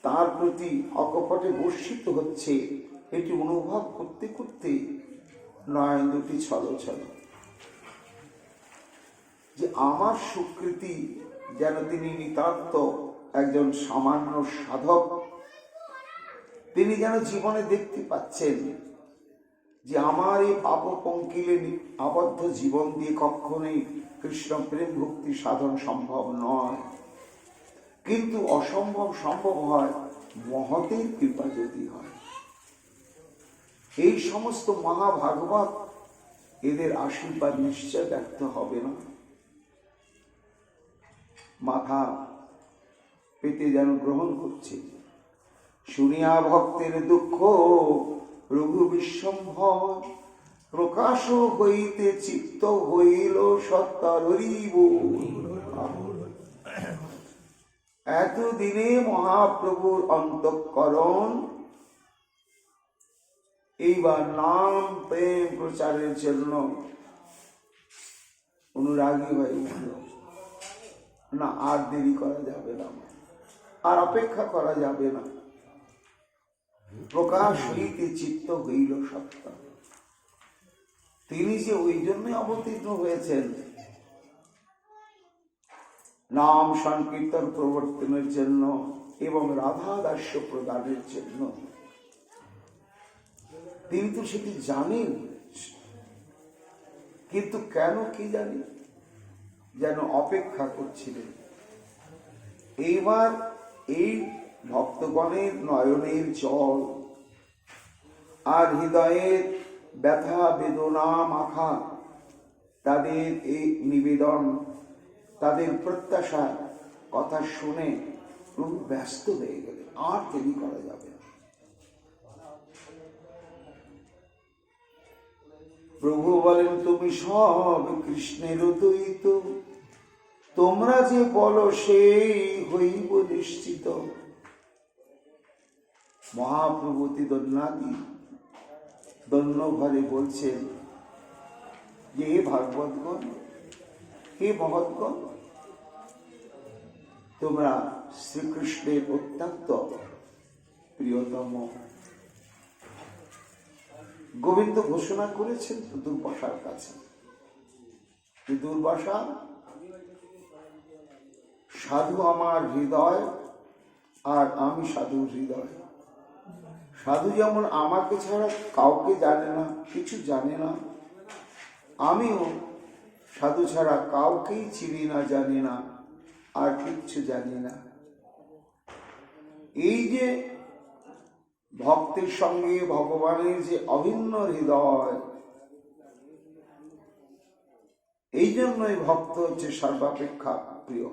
তার প্রতি অকপটে বর্ষিত হচ্ছে, এটি অনুভব করতে করতে নয়ন দুটি ছল ছল। যে আমার স্বীকৃতি যেন তিনি নিতান্ত একজন সামান্য সাধক, তিনি যেন জীবনে দেখতে পাচ্ছেন যে আমার এই পাপ পঙ্কিলে আবদ্ধ জীবন দিয়ে কখনোই কৃষ্ণ প্রেম ভক্তি সাধন সম্ভব নয়, কিন্তু অসম্ভব সম্ভব হয় মহতের কৃপা যদি হয়। এই সমস্ত মহাভাগবত এদের আশীর্বাদ নিশ্চয় ব্যক্ত হবে না। মাথা পেতে যেন গ্রহণ করছে। শুনিয়া ভক্তের দুঃখ রঘু বিশ্বম্ভর, প্রকাশ হইতে চিত্ত হইল সত্তরিব। এতদিনে মহাপ্রভুর অন্তঃকরণ এইবার নাম প্রেম প্রচারের জন্য অনুরাগী হয়ে উঠল। না, আর দেরি করা যাবে না, আর অপেক্ষা করা যাবে না। প্রকাশ হইতে চিত্ত হইল সত্তা। তিনি যে ওই জন্য অবতীর্ণ হয়েছেন নাম সংকীর্তন প্রবর্তনের জন্য এবং রাধা দাস্য প্রদানের জন্য। তিনি তো সেটি জানেন, কিন্তু কেন কি জানি যেন অপেক্ষা করছিলেন। এইবার এই ভক্তগণের নয়নের জল আর হৃদয়ের ব্যথা বেদনা মাখা তাদের এই নিবেদন, তাদের প্রত্যাশা কথা শুনে প্রভু ব্যস্ত হয়ে গেলেন। আর দেরি করা যাবে না। প্রভু বলেন, তুমি সব কৃষ্ণের দ্বৈত, তোমরা যে বলো সেই হইব নিশ্চিত। মহাপ্রভুতি দন্যাদি দন্য ঘরে বলছেন যে হে ভাগবতগণ, হে মহৎগণ, তোমরা শ্রীকৃষ্ণের অত্যন্ত প্রিয়তম। গোবিন্দ ঘোষণা করেছেন দুর্বাসার কাছে, দুর্বাসা সাধু আমার হৃদয় আর আমি সাধুর হৃদয়। সাধু যেমন আমাকে ছাড়া কাউকে জানে না, কিছু জানে না, আমিও সাধু ছাড়া কাউকেই চিনি না, জানি না, আর কিচ্ছু জানি না। এই যে ভক্তের সঙ্গে ভগবানের যে অভিন্ন হৃদয়, এই জন্যই ভক্ত হচ্ছে সর্বাপেক্ষা প্রিয়।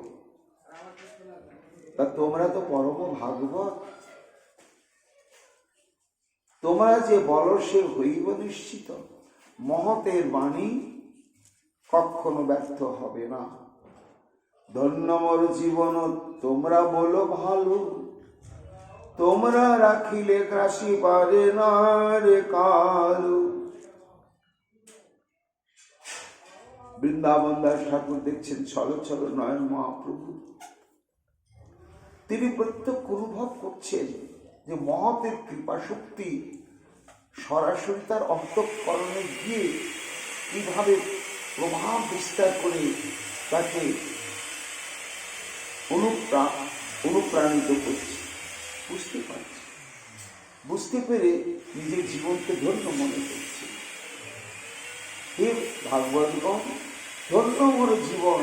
তা তোমরা তো পরম ভাগবত, তোমরা যে বলো সে হইব নিশ্চিত। মহতের বাণী কখনো ব্যর্থ হবে না। ধন্য মোর জীবন তোমরা বলো ভালো, তোমরা রাখিলে গ্রাসি পারে না রে কালো। বৃন্দাবন দাস ঠাকুর দেখছেন ছল ছল নয়ন মহাপ্রভু, তিনি প্রত্যক্ষ অনুভব করছেন যে মহতের কৃপা শক্তি সরাসরি তার অন্তঃকরণে গিয়ে কিভাবে প্রভাব বিস্তার করে তাকে অনুপ্রাণিত করছে। বুঝতে পারছে, বুঝতে পেরে নিজের জীবনকে ধন্য মনে করছে। হে ভাগবতগণ, ধন্য মোর জীবন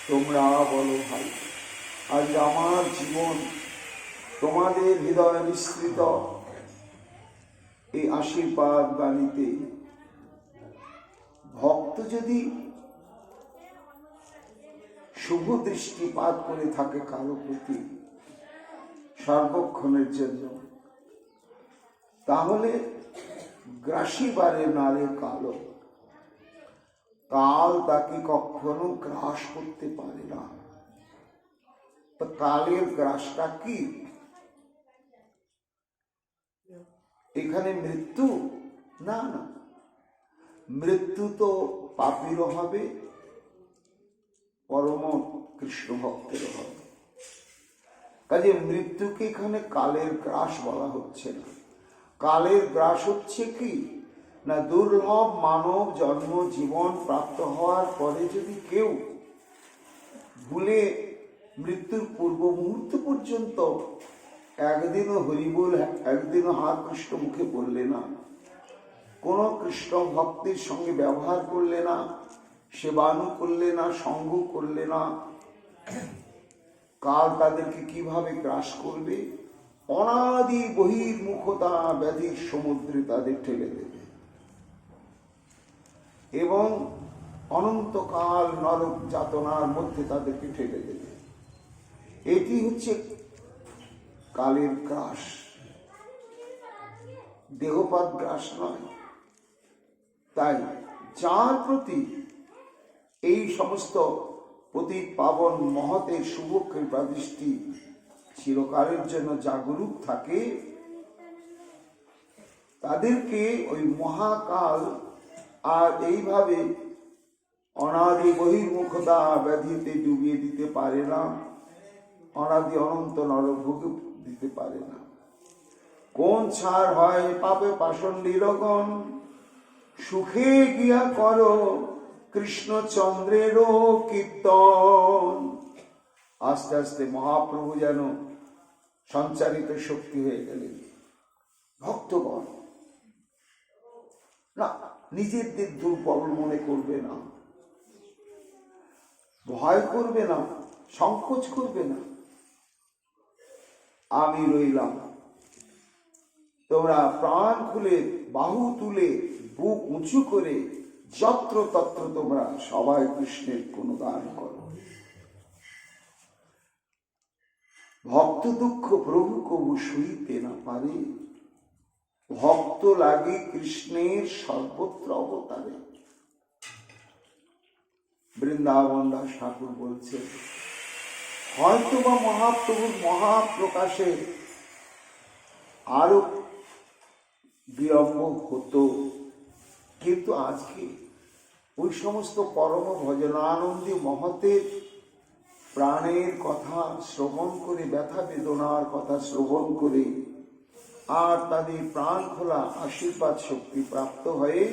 তোমরা বলো ভাই। আজ আমার জীবন তোমাদের হৃদয় বিস্তৃত এই আশীর্বাদ বাণীতে। ভক্ত যদি শুভ দৃষ্টিপাত করে থাকে কারো প্রতি সর্বক্ষণের জন্য, তাহলে গ্রাসী বারে নারে কালো, কাল তাকে কখনো গ্রাস করতে পারে না। তো কালের গ্রাসটা কি? এখানে মৃত্যু না, না, মৃত্যু তো পাপীরও হবে, পরম কৃষ্ণ ভক্তেরও হবে। কাজে মৃত্যুকে এখানে কালের গ্রাস বলা হচ্ছে না। কালের গ্রাস হচ্ছে কি না, দুর্লভ মানব জন্ম জীবন প্রাপ্ত হওয়ার পরে যদি কেউ ভুলে মৃত্যুর পূর্ব মুহূর্ত পর্যন্ত একদিনও হরিবোল, একদিনও হাত কৃষ্ণ মুখে বললে না, কোন কৃষ্ণ ভক্তের সঙ্গে ব্যবহার করলে না, সেবানু করলে না, সঙ্গ করলে না, কাল তাদেরকে কিভাবে গ্রাস করবে? অনাদি বহির্মুখতা ব্যাধির সমুদ্রে তাদের ঠেলে দেবে এবং অনন্তকাল নরক যাতনার মধ্যে তাদেরকে ঠেলে দেবে। এটি হচ্ছে কালের গ্রাস, দেহপাত গ্রাস নয়। তাই যার প্রতি এই সমস্ত পতিত পাবন মহতের শুভ কৃপা দৃষ্টি চিরকালের জন্য জাগরুক থাকে, তাদেরকে ওই মহাকাল আর এইভাবে অনাদি বহির্মুখতা ব্যাধিতে ডুবিয়ে দিতে পারে না, অনাদি অনন্ত নরভোগে দিতে পারে না। কোন ছাড় হয় পাপে পাষণ্ডীরগণ, সুখে গিয়া করো কৃষ্ণচন্দ্রেরও কীর্তন। আস্তে আস্তে মহাপ্রভু যেন সঞ্চারিত শক্তি হয়ে গেলেন। ভক্তগণ না, নিজেদের দুর্বল মনে করবে না, ভয় করবে না, সংকোচ করবে না। আমি রইলাম, তোমরা প্রাণ খুলে বাহু তুলে বুক উঁচু করে যত্র তত্র তোমরা সবাই কৃষ্ণের কোনো গান করো। ভক্ত দুঃখ প্রভু কবু সইতে না পারে, ভক্ত লাগে কৃষ্ণের সর্বত্র অবতারে। বৃন্দাবন দাস ঠাকুর বলছে, হয়তোবা মহাপ্রভুর মহাপ্রকাশে আরো বিলম্ব হতো, কিন্তু আজকে ওই সমস্ত পরম ভজনানন্দী মহতের প্রাণের কথা শ্রবণ করে, ব্যথা বেদনার কথা শ্রবণ করে, আর তাদের প্রাণ খোলা আশীর্বাদ শক্তি প্রাপ্ত হয়ে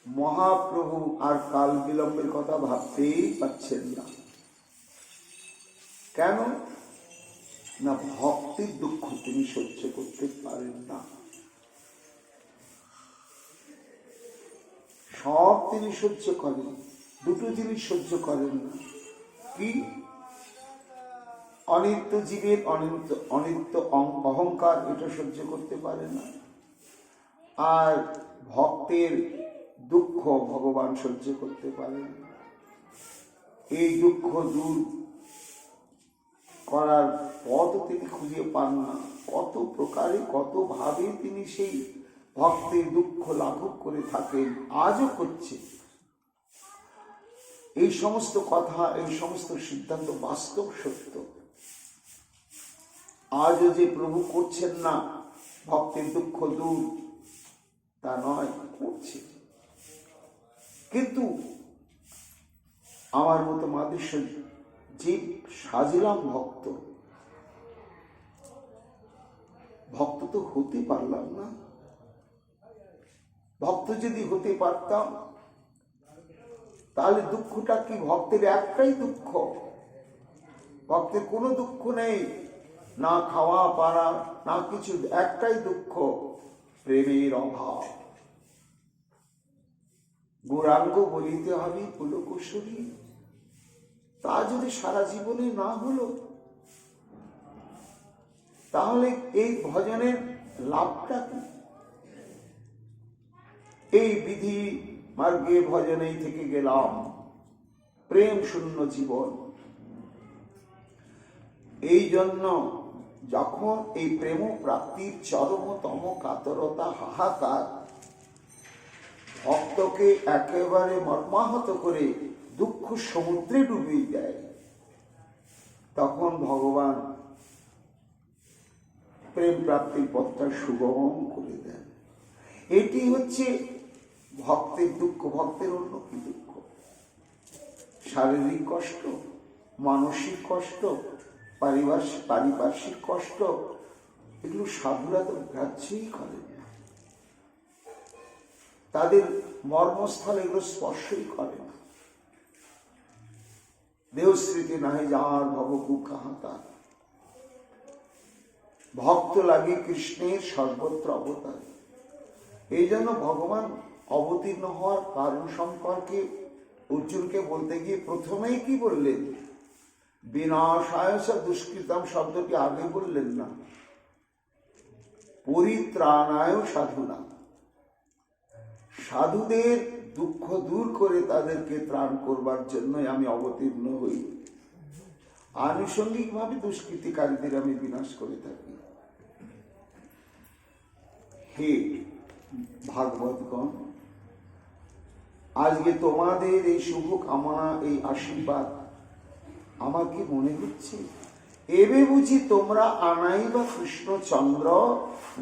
মহাপ্রভু আর কাল বিলম্বের কথা ভাবতেই পাচ্ছেন না। কেন? না ভক্তের দুঃখ তিনি সহ্য করতে পারেন না। সব তিনি সহ্য করেন, দুটো জিনিস সহ্য করেন না। কি? অনিত্য জীবের অনিত্য অহংকার, এটা সহ্য করতে পারে না। আর ভক্তের দুঃখ ভগবান সহ্য করতে পারেন না। এই দুঃখ দূর করার পথ তিনি খুঁজে পান না। কত প্রকারে কত ভাবে তিনি সেই ভক্তের দুঃখ লাঘব করে থাকেন, আজও করছে। এই সমস্ত কথা, এই সমস্ত সিদ্ধান্ত বাস্তব সত্য। আজও যে প্রভু করছেন না ভক্তের দুঃখ দূর, তা নয়, করছে। কিন্তু আমার মতো মাদৃশ্য জীব সাজলাম ভক্ত, ভক্ত তো হতে পারলাম না। ভক্ত যদি হতে পারতাম তাহলে দুঃখটা কি? ভক্তের একটাই দুঃখ, ভক্তের কোনো দুঃখ নেই, না খাওয়া পারা না কিছু, একটাই দুঃখ, প্রেমের অভাব। গৌরাঙ্গ বলিতে হবে পুলকুশলী, তা যদি সারা জীবনে না হলো তাহলে এই ভজনের লাভটা কি? এই বিধি মার্গে ভজনেই থেকে গেলাম, প্রেম শূন্য জীবন। এই জন্য যখন এই প্রেম প্রাপ্তির চরমতম কাতরতা, হাহাকার ভক্তকে একেবারে মর্মাহত করে দুঃখ সমুদ্রে ডুবিয়ে দেয়, তখন ভগবান প্রেম প্রাপ্তির পথটা সুগম করে দেন। এটি হচ্ছে ভক্তের দুঃখ। ভক্তের অন্য কি দুঃখ? শারীরিক কষ্ট, মানসিক কষ্ট, পারিপার্শ্বিক কষ্ট, এগুলো সাধুরা তো গ্রাহ্যই করেন না। তাদের মর্মস্থলে এগুলো স্পর্শই করে না। দেহস্মৃতি নাহি যার ভবকু কাহাতার, ভক্ত লাগে কৃষ্ণের সর্বত্র অবতার। এই জন্য ভগবান অবতীর্ণ হওয়ার কারণ সম্পর্কে অর্জুনকে বলতে গিয়ে প্রথমেই কি বললেন? বিনাশায় দুষ্কৃতম শব্দটি আগে বললেন না, পরিত্রাণায় সাধুনা, সাধুদের দুঃখ দূর করে তাদেরকে ত্রাণ করবার জন্যই আমি অবতীর্ণ হই। আনুষঙ্গিক ভাবে দুষ্কৃতিকারীদের আমি বিনাশ করে থাকি। হে ভাগবতগণ, আজকে তোমাদের এই শুভ কামনা, এই আশীর্বাদ আমার কি মনে হচ্ছে এবে বুঝি তোমরা আনাইবা কৃষ্ণচন্দ্র,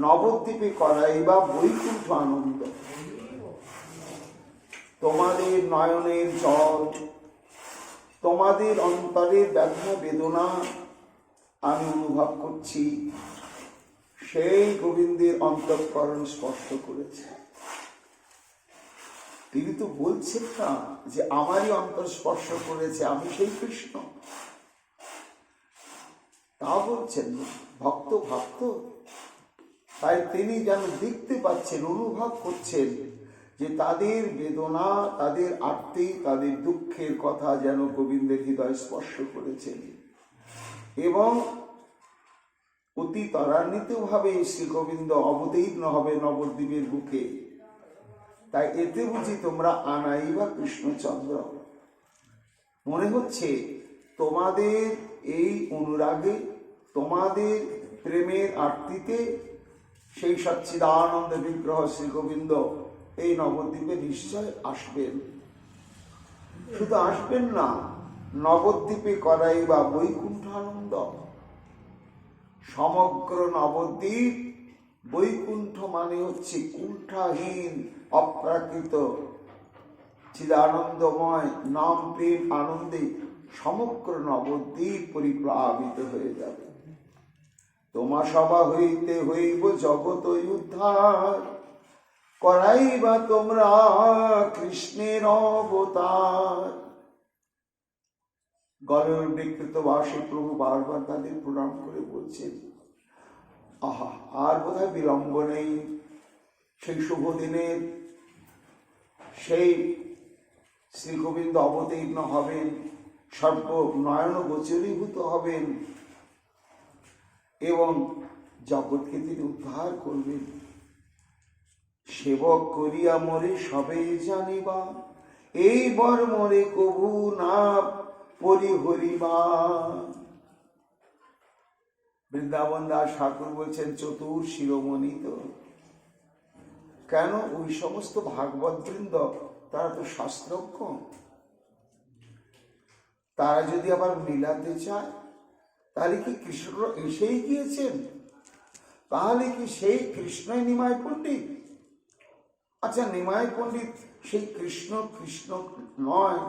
নবদ্বীপে করাইবা বৈকুণ্ঠ আনন্দ। তোমাদের নয়নের জল, তোমাদের অন্তরের ব্যথা বেদনা আমি অনুভব করছি। সেই গোবিন্দের অন্তঃকরণ স্পষ্ট করেছে। তিনি তো বলছেন না যে আমারই অন্তর স্পর্শ করেছে, আমি সেই কৃষ্ণ, তা বলছেন না। ভক্ত ভক্ত, তাই তিনি যেন দেখতে পাচ্ছেন, অনুভব করছেন যে তাদের বেদনা, তাদের আর্তি, তাদের দুঃখের কথা যেন গোবিন্দের হৃদয় স্পর্শ করেছেন। এবং অতি ত্বরান্বিত ভাবে শ্রী গোবিন্দ অবতীর্ণ হবে নবদ্বীপের বুকে। তাই এতে বুঝি তোমরা আনাইবা কৃষ্ণচন্দ্র। মনে হচ্ছে তোমাদের এই অনুরাগে, তোমাদের প্রেমের আর্তিতে সেই সচ্চিদানন্দ বিগ্রহ শ্রী গোবিন্দ এই নবদ্বীপে নিশ্চয় আসবেন। শুধু আসবেন না, নবদ্বীপে করাইবা বৈকুণ্ঠ আনন্দ। সমগ্র নবদ্বীপ, বৈকুণ্ঠ মানে হচ্ছে কুণ্ঠাহীন, অপ্রাকৃত, চিদানন্দময় নাম প্রেম আনন্দে সমগ্র নবদ্বীপ পরিপ্লাবিত হয়ে যাবে। তোমা সভা হইতে হইব জগৎ উদ্ধার, করাইবা তোমরা কৃষ্ণের অবতার। গলের বিকৃত বাসে প্রভু বারবার তাদের প্রণাম করে বলছেন, আহা, আর বোধহয় বিলম্ব নেই। সেই শুভ দিনের সেই শ্রী গোবিন্দ অবতীর্ণ হবেন, সর্ব নয়ন গোচরীভূত হবেন এবং জগৎকে তিনি উদ্ধার করবেন। সেবক করিয়া মরে সবে জানিবা, এই বর মরে কভু না পরিহরিবা। বৃন্দাবন দাস ঠাকুর বলছেন, চতুর শিরোমণি তো কেন? ওই সমস্ত ভাগবত বৃন্দ তারা তো শাস্ত্রজ্ঞ, তারা যদি আবার মিলাতে চায় তাহলে কি কৃষ্ণ এসেই গিয়েছেন? তাহলে কি সেই কৃষ্ণই নিমাই পণ্ডিত? আচ্ছা, নিমাই পণ্ডিত সেই কৃষ্ণ কৃষ্ণ নয়,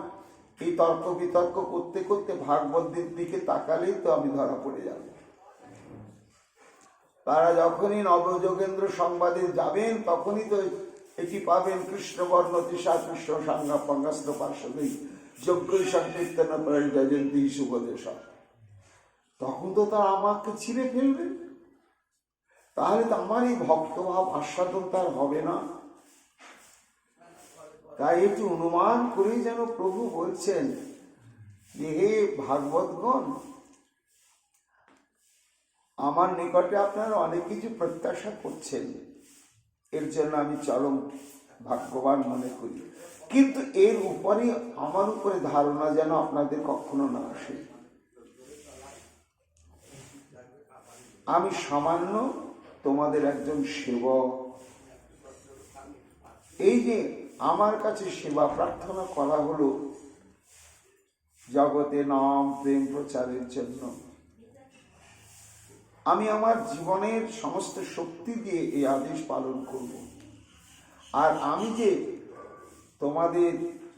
এই তর্ক বিতর্ক করতে করতে ভাগবতের দিকে তাকালেই তো আমি ধরা পড়ে যাব। তারা যখনই নবযোগেন্দ্র সংবাদে যাবেন তখনই তো এটি পাবেন, কৃষ্ণবর্ণ তৃষা কৃষ্ণ সাঙ্গা পঙ্গাস্ত্র পার্শ্বদেই যজ্ঞই সংকীর্তন জয়ন্তী শুভদেশ। তখন তো তারা আমাকে ছিঁড়ে ফেলবে, তাহলে তো আমার এই ভক্তভাব আস্বাদন তার হবে না। তাই একটু অনুমান করেই যেন প্রভু বলছেন যে, হে ভাগবতগণ, আমার নিকটে আপনারা অনেক কিছু প্রত্যাশা করছেন, এর জন্য আমি চরম ভাগ্যবান মনে করি, কিন্তু এর উপরে আমার উপরে ধারণা যেন আপনাদের কখনো না আসে। আমি সামান্য তোমাদের একজন সেবক। এই যে আমার কাছে সেবা প্রার্থনা করা হলো জগতে নাম প্রেম প্রচারের জন্য, আমি আমার জীবনের সমস্ত শক্তি দিয়ে এই আদেশ পালন করব। আর আমি যে তোমাদের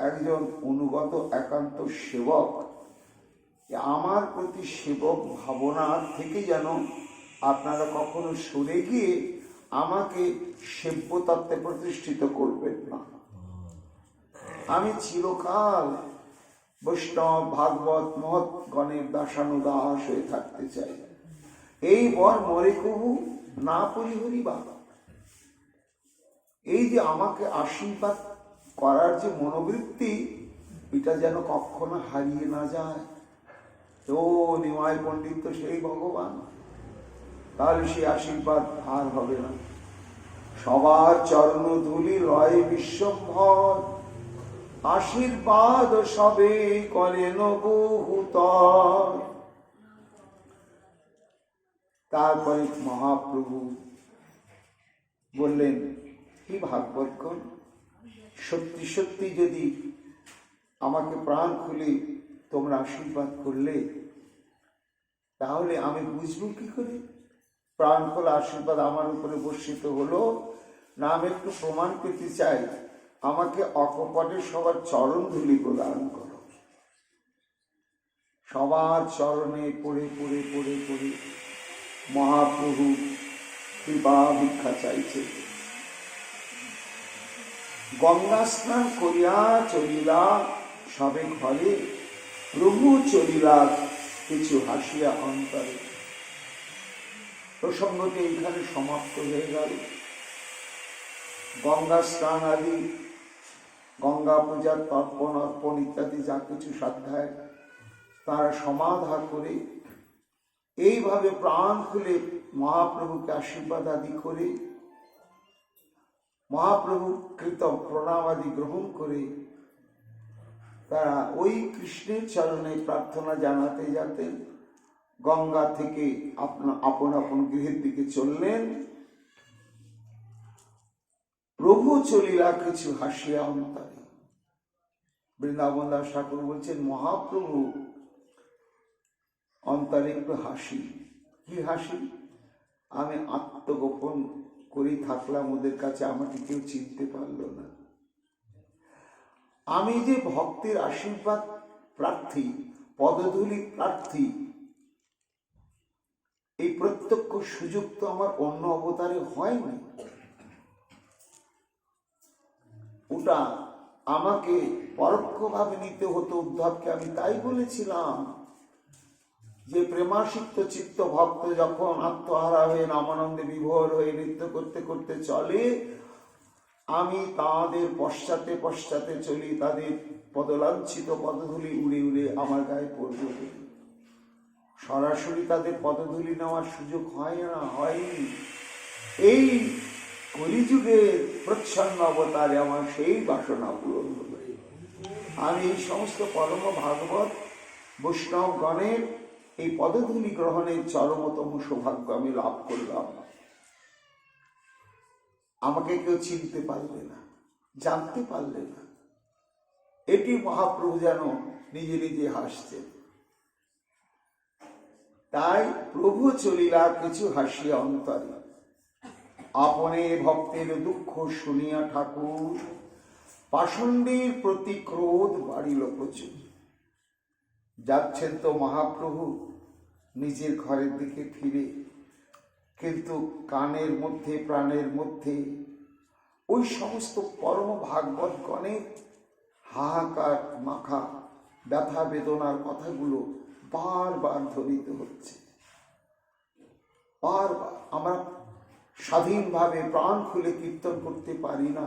একজন অনুগত একান্ত সেবক, আমার প্রতি সেবক ভাবনা থেকে যেন আপনারা কখনো সরে গিয়ে আমাকে সেব্য তত্ত্বে প্রতিষ্ঠিত করবেন না। আমি চিরকাল বৈষ্ণব ভাগবত মহৎগণের দাসানুদাস হয়ে থাকতে চাই। এই বর মরে কভু না পরিহরিবা, এই যে আমাকে আশীর্বাদ করার যে মনোবৃত্তি, এটা যেন কখনো হারিয়ে না যায়। তো নিমাই পণ্ডিত তো সেই ভগবান, তাহলে সেই আশীর্বাদ আর হবে না। সবার চরণ ধুলি রয় বিশ্বম্ভর, আশীর্বাদ সবে করেন বহুতর। তারপরে মহাপ্রভু বললেন, হে ভাগবতগণ, সত্যি সত্যি যদি আমাকে প্রাণ খুলে তোমরা আশীর্বাদ করলে, তাহলে আমি বুঝবো কি করে প্রাণ খোলা আশীর্বাদ আমার উপরে বর্ষিত হলো না? আমি একটু প্রমাণ পেতে চাই, আমাকে অকপটে সবার চরণ ধুলি প্রদান করো। সবার চরণে পড়ে পড়ে পড়ে পড়ে মহাপ্রভু কৃপা ভিক্ষা চাইছে। গঙ্গা স্নান করিয়া চলিলা সবে ঘরে, প্রভু চলিলা কিছু হাসিয়া অন্তরে। প্রসঙ্গটি এইখানে সমাপ্ত হয়ে গেল। গঙ্গা স্নান আদি, গঙ্গা পূজার তর্পণ অর্পণ ইত্যাদি যা কিছু সাধ্যায় তারা সমাধা করে এইভাবে প্রাণ খুলে মহাপ্রভুকে আশীর্বাদ আদি করে, মহাপ্রভু কৃত প্রণাম আদি গ্রহণ করে তারা ওই কৃষ্ণের চরণে প্রার্থনা জানাতে যেতেন। গঙ্গা থেকে আপন আপন গৃহের দিকে চললেন। প্রভু চলিলা কিছু হাসিয়া অন্তরে। বৃন্দাবন দাস ঠাকুর বলছেন, মহাপ্রভু অন্তরে একটু হাসি। কি হাসি? আমি আত্মগোপন করেই থাকলাম ওদের কাছে, আমাকে কেউ চিনতে পারল না। আমি যে ভক্তের আশীর্বাদ প্রার্থী, পদধূলি প্রার্থী, এই প্রত্যক্ষ সুযোগ তো আমার অন্য অবতারে হয়নি। ওটা আমাকে পরোক্ষভাবে নিতে হতো উদ্ধবকে। আমি তাই বলেছিলাম যে প্রেমাসিক্ত চিত্ত ভক্ত যখন আত্মহারা হয়ে নামানন্দে বিভোর হয়ে নৃত্য করতে করতে চলে, আমি তাদের পশ্চাতে পশ্চাতে চলি, তাদের পদলাঞ্ছিত পদধূলি উড়ে উড়ে আমার গায়ে পড়বে। সরাসরি তাদের পদধূলি নেওয়ার সুযোগ হয় না, হয়নি। এই কলিযুগের প্রচ্ছন্ন অবতারে আমার সেই বাসনা পূরণ হবে। আমি এই সমস্ত পরম ভাগবত বৈষ্ণবগণের এই পদধূলি গ্রহণের চরমতম সৌভাগ্য আমি লাভ করলাম। আমাকে কেউ চিনতে পারবে না, জানতে পারলে না। এটি মহাপ্রভু যেন নিজে নিজে হাসছেন। তাই প্রভু চলিলা কিছু হাসিয়া অন্তরে, আপনে ভক্তের দুঃখ শুনিয়া ঠাকুর, পাষণ্ডীর প্রতি ক্রোধ বাড়িল প্রচুর। যাচ্ছেন তো মহাপ্রভু নিজের ঘরের দিকে ফিরে, কিন্তু কানের মধ্যে প্রাণের মধ্যে ওই সমস্ত পরম ভাগবত গণের হাহাকার মাখা ব্যথা বেদনার কথাগুলো বারবার ধ্বনিত হচ্ছে। বারবার আমরা স্বাধীনভাবে প্রাণ খুলে কীর্তন করতে পারি না,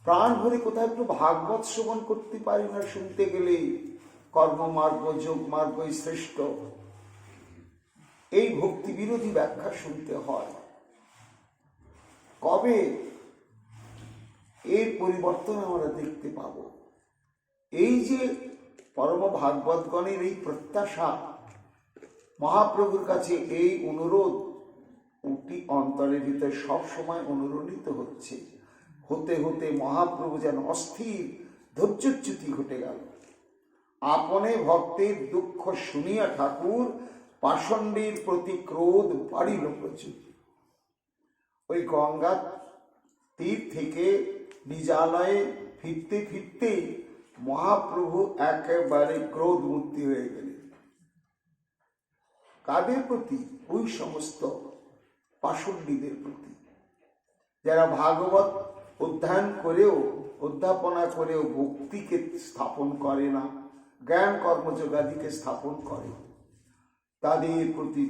প্রাণ ভরে কোথাও একটু ভাগবত শ্রবণ করতে পারি না। শুনতে গেলে কর্মমার্গ যোগ মার্গই শ্রেষ্ঠ, এই ভক্তি বিরোধী ব্যাখ্যা শুনতে হয়। কবে এর পরিবর্তন আমরা দেখতে পাব? এই যে পরম ভাগবতগণের এই প্রত্যাশা, মহাপ্রভুর কাছে এই অনুরোধ, ওটি অন্তরের ভিতরে সবসময় অনুরণিত হচ্ছে। হতে হতে মহাপ্রভু যেন অস্থির, ধৈর্যচ্যুতি ঘটে গেল। আপনে ভক্তের দুঃখ শুনিয়া ঠাকুর, পাষণ্ডীর প্রতি ক্রোধ বাড়িল প্রচুর। ওই গঙ্গা তীর থেকে নিজালয়ে ফিরতে ফিরতে মহাপ্রভু একেবারে ক্রোধ মূর্তি হয়ে গেলেন। কাদের প্রতি? ওই সমস্ত পাষণ্ডীদের প্রতি, যারা ভাগবত অধ্যয়ন করেও অধ্যাপনা করেও ভক্তিকে স্থাপন করে না, জ্ঞান কর্মযোগাদিকে স্থাপন করে, তাদের প্রতি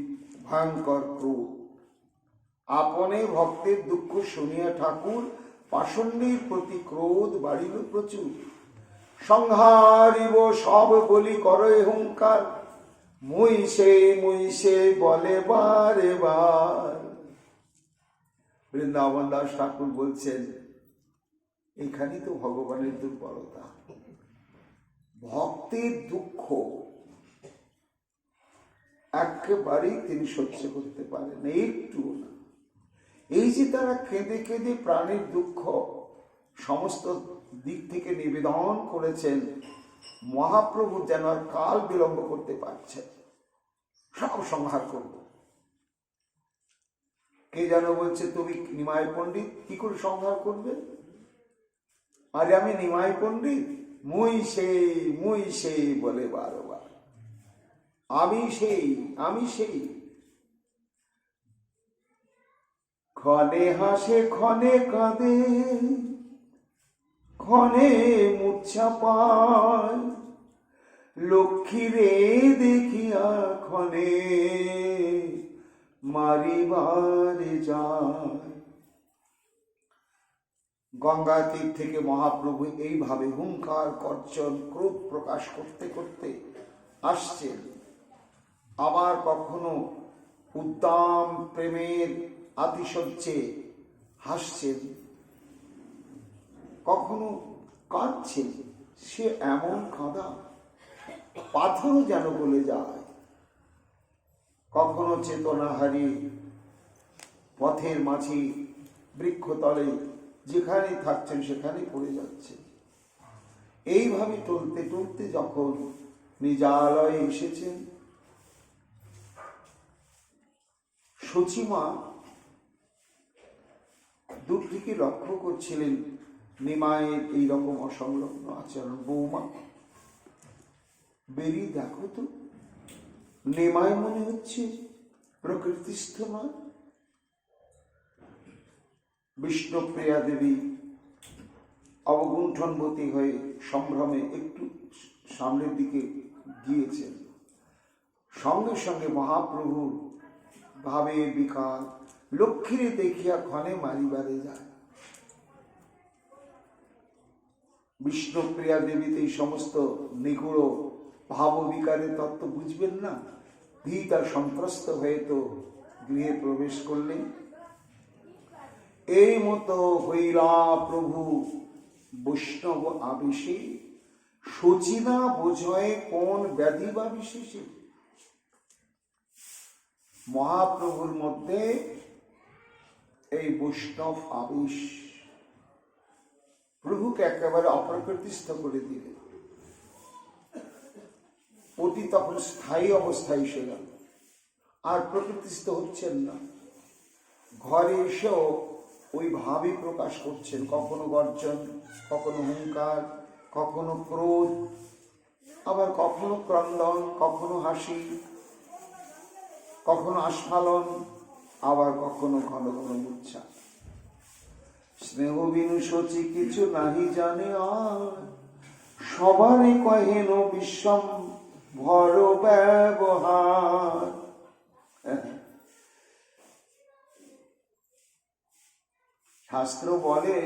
ভয়ঙ্কর ক্রোধ। আপনে ভক্তের দুঃখ শুনিয়া ঠাকুর, পাষণ্ডীর প্রতি ক্রোধ বাড়িল প্রচুর। সংহারিব সব বলি করো হুঙ্কার, মুই সে বলে বারে বার। বৃন্দাবন দাস ঠাকুর বলছেন, এখানেই তো ভগবানের দুর্বলতা। ভক্তের দুঃখ একেবারেই তিনি সহ্য করতে পারেন না, একটু না। এই যে তারা কেঁদে কেঁদে প্রাণের দুঃখ সমস্ত দিক থেকে নিবেদন করেছেন, মহাপ্রভু যেন আর কাল বিলম্ব করতে পারছেন, সব সংহার করব। কে যেন বলছে, তুমি নিমাই পণ্ডিত, কি করে সংহার করবে? আরে আমি নিমাই পণ্ডিত, মুই সেই বলে বারবার, আমি সেই। ক্ষণে হাসে ক্ষণে কাঁদে, ক্ষণে মূর্ছা পায়, লক্ষ্মী রে দেখিয়া ক্ষণে মারিবারে যায়। গঙ্গা তীর থেকে মহাপ্রভু এইভাবে হুঙ্কার গর্জন ক্রোধ প্রকাশ করতে করতে আসছেন। আবার কখনো উদ্দাম প্রেমের আতিশয্যে হাসছেন, কখনো কাঁদছেন। সে এমন কাঁদা পাথরও যেন গলে যায়। কখনো চেতনা হারিয়ে পথের মাঝে বৃক্ষতলে যেখানে থাকছেন সেখানে পড়ে যাচ্ছে। এইভাবে টলতে টলতে যখন নিজালয়ে এসেছেন, সচিমা দূর থেকে লক্ষ্য করছিলেন নিমায়ের এইরকম অসংলগ্ন আচরণ। বৌমা, বেরিয়ে দেখো তো, নিমায় মনে হচ্ছে প্রকৃতিস্থ নয়। বিষ্ণুপ্রিয়া দেবী অবগুণ্ঠনবতী হয়ে সম্ভ্রমে একটু সামনের দিকে গিয়েছেন। সঙ্গে সঙ্গে মহাপ্রভুর ভাবে বিকার লক্ষ্মীরে দেখিয়া ক্ষণে মারিবারে যায়। বিষ্ণুপ্রিয়া দেবীতে এই সমস্ত নিগুড় ভাব বিকারের তত্ত্ব বুঝবেন না, ভীত আর সন্ত্রস্ত হয়ে তো গৃহে প্রবেশ করলেন। এই মতো হইলা প্রভু বৈষ্ণব আবেশে, সচিনা বোঝয় কোন ব্যাধি বা বিশেষে। মহাপ্রভুর মধ্যে এই বৈষ্ণব আবেশ প্রভুকে একেবারে অপ্রকৃতিস্থ করে দিলেন। অতি তখন স্থায়ী অবস্থায় এসে গেল, আর প্রকৃতিস্থ হচ্ছেন না। ঘরে এসেও ওই ভাবই প্রকাশ করছেন, কখনো গর্জন, কখনো হুঙ্কার, কখনো ক্রোধ, আবার কখনো ক্রন্দন, কখনো হাসি, কখনো আস্ফালন, আবার কখনো ঘন ঘন মূর্ছা। স্নেহ বিনু সচি কিছু নাহি জানে আর, সবারে কহেন বিষম ভর ব্যবহার। শাস্ত্র বলে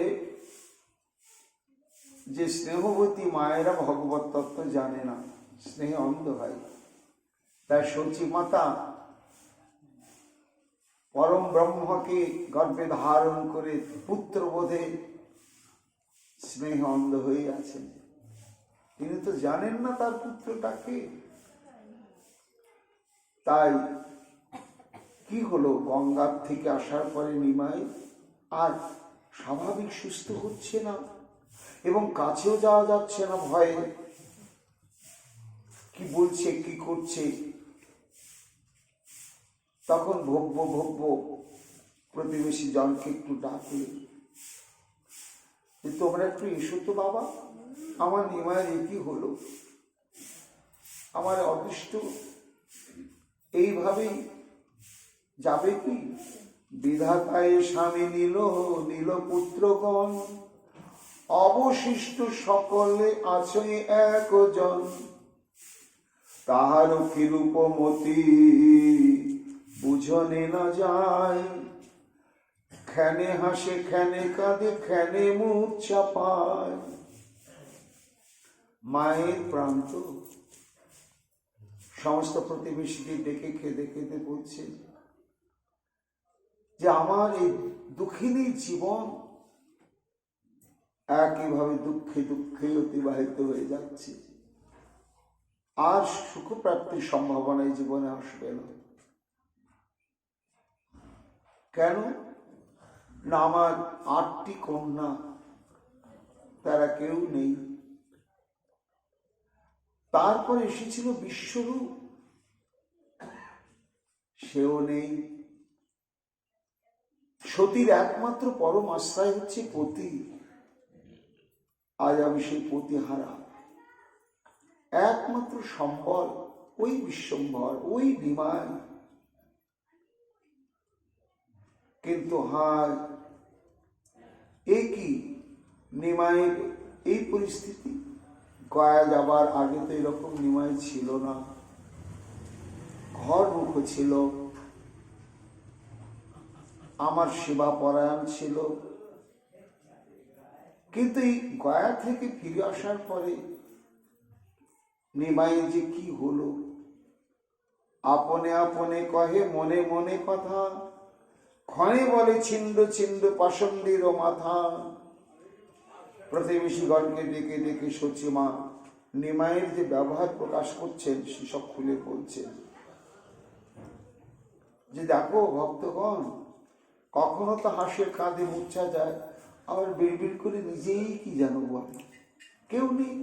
যে স্নেহবতী মায়েরা ভগবত তত্ত্ব জানে না, স্নেহে অন্ধ হয়। তাই সচি মাতা পরম ব্রহ্মকে গর্ভে ধারণ করে পুত্রবোধে স্নেহে অন্ধ হয়ে আছেন। তিনি তো জানেন না তার পুত্রটাকে। তাই কি হলো, গঙ্গার থেকে আসার পরে নিমাই আর স্বাভাবিক সুস্থ হচ্ছে না, এবং কাছেও যাওয়া যাচ্ছে না ভয়ে। কি বলছে, কি করছে। তখন ভব্য ভব্য প্রতিবেশী জনকে একটু ডাকলে, তোমরা একটু এসো তো বাবা, আমার নিমায়ের একই হলো, আমার অদৃষ্ট এইভাবেই যাবে কি? বিধাতায় স্বামী নিল নীল পুত্রগণ, অবশিষ্ট সকলে আছে একজন। তাহার কি রূপমতি বুঝনে না যায়, খেনে হাসে খেনে কাঁদে খেনে মূর্ছা পায়। মায়ের প্রান্ত সমস্ত প্রতিবেশীদের ডেকে খেদে খেদে বলছে যে আমার এই দুঃখিনী জীবন একইভাবে দুঃখে দুঃখে অতিবাহিত হয়ে যাচ্ছে, আর সুখ প্রাপ্তির সম্ভাবনা এই জীবনে আসবে না। কেন না, আমার 8টি কন্যা, তারা কেউ নেই। তারপর এসেছিল বিশ্বরূপ, সেও নেই। সতীর একমাত্র পরম আশ্রয় হচ্ছে পতি, আজ আমি সেই পতিহারা। একমাত্র সম্বল ওই বিশ্বম্ভর, ওই নিমাই। কিন্তু হায়, এ কি নিমাইয়ের এই পরিস্থিতি? গয়া যাবার আগে তো এরকম নিমাই ছিল না, ঘর মুখ ছিল, আমার সেবা পরায়ণ ছিল। কিন্তু এই গয়া থেকে ফিরে আসার পরে নিমাইয়ের যে কি হলো, আপনে আপনে কহে মনে মনে কথা, ক্ষণে বলে ছিন্দ ছিন্দ পাষণ্ডের মাথা। প্রতিবেশীগণকে ডেকে ডেকে সচিমা নিমাইয়ের যে ব্যবহার প্রকাশ করছেন সেসব খুলে বলছেন যে দেখো ভক্তগণ, কখনো তো হাসির কাঁধে মূর্ছা যায়, আবার বিড়বিড় করে নিজেই কি যেন বলে, কেউ নেই,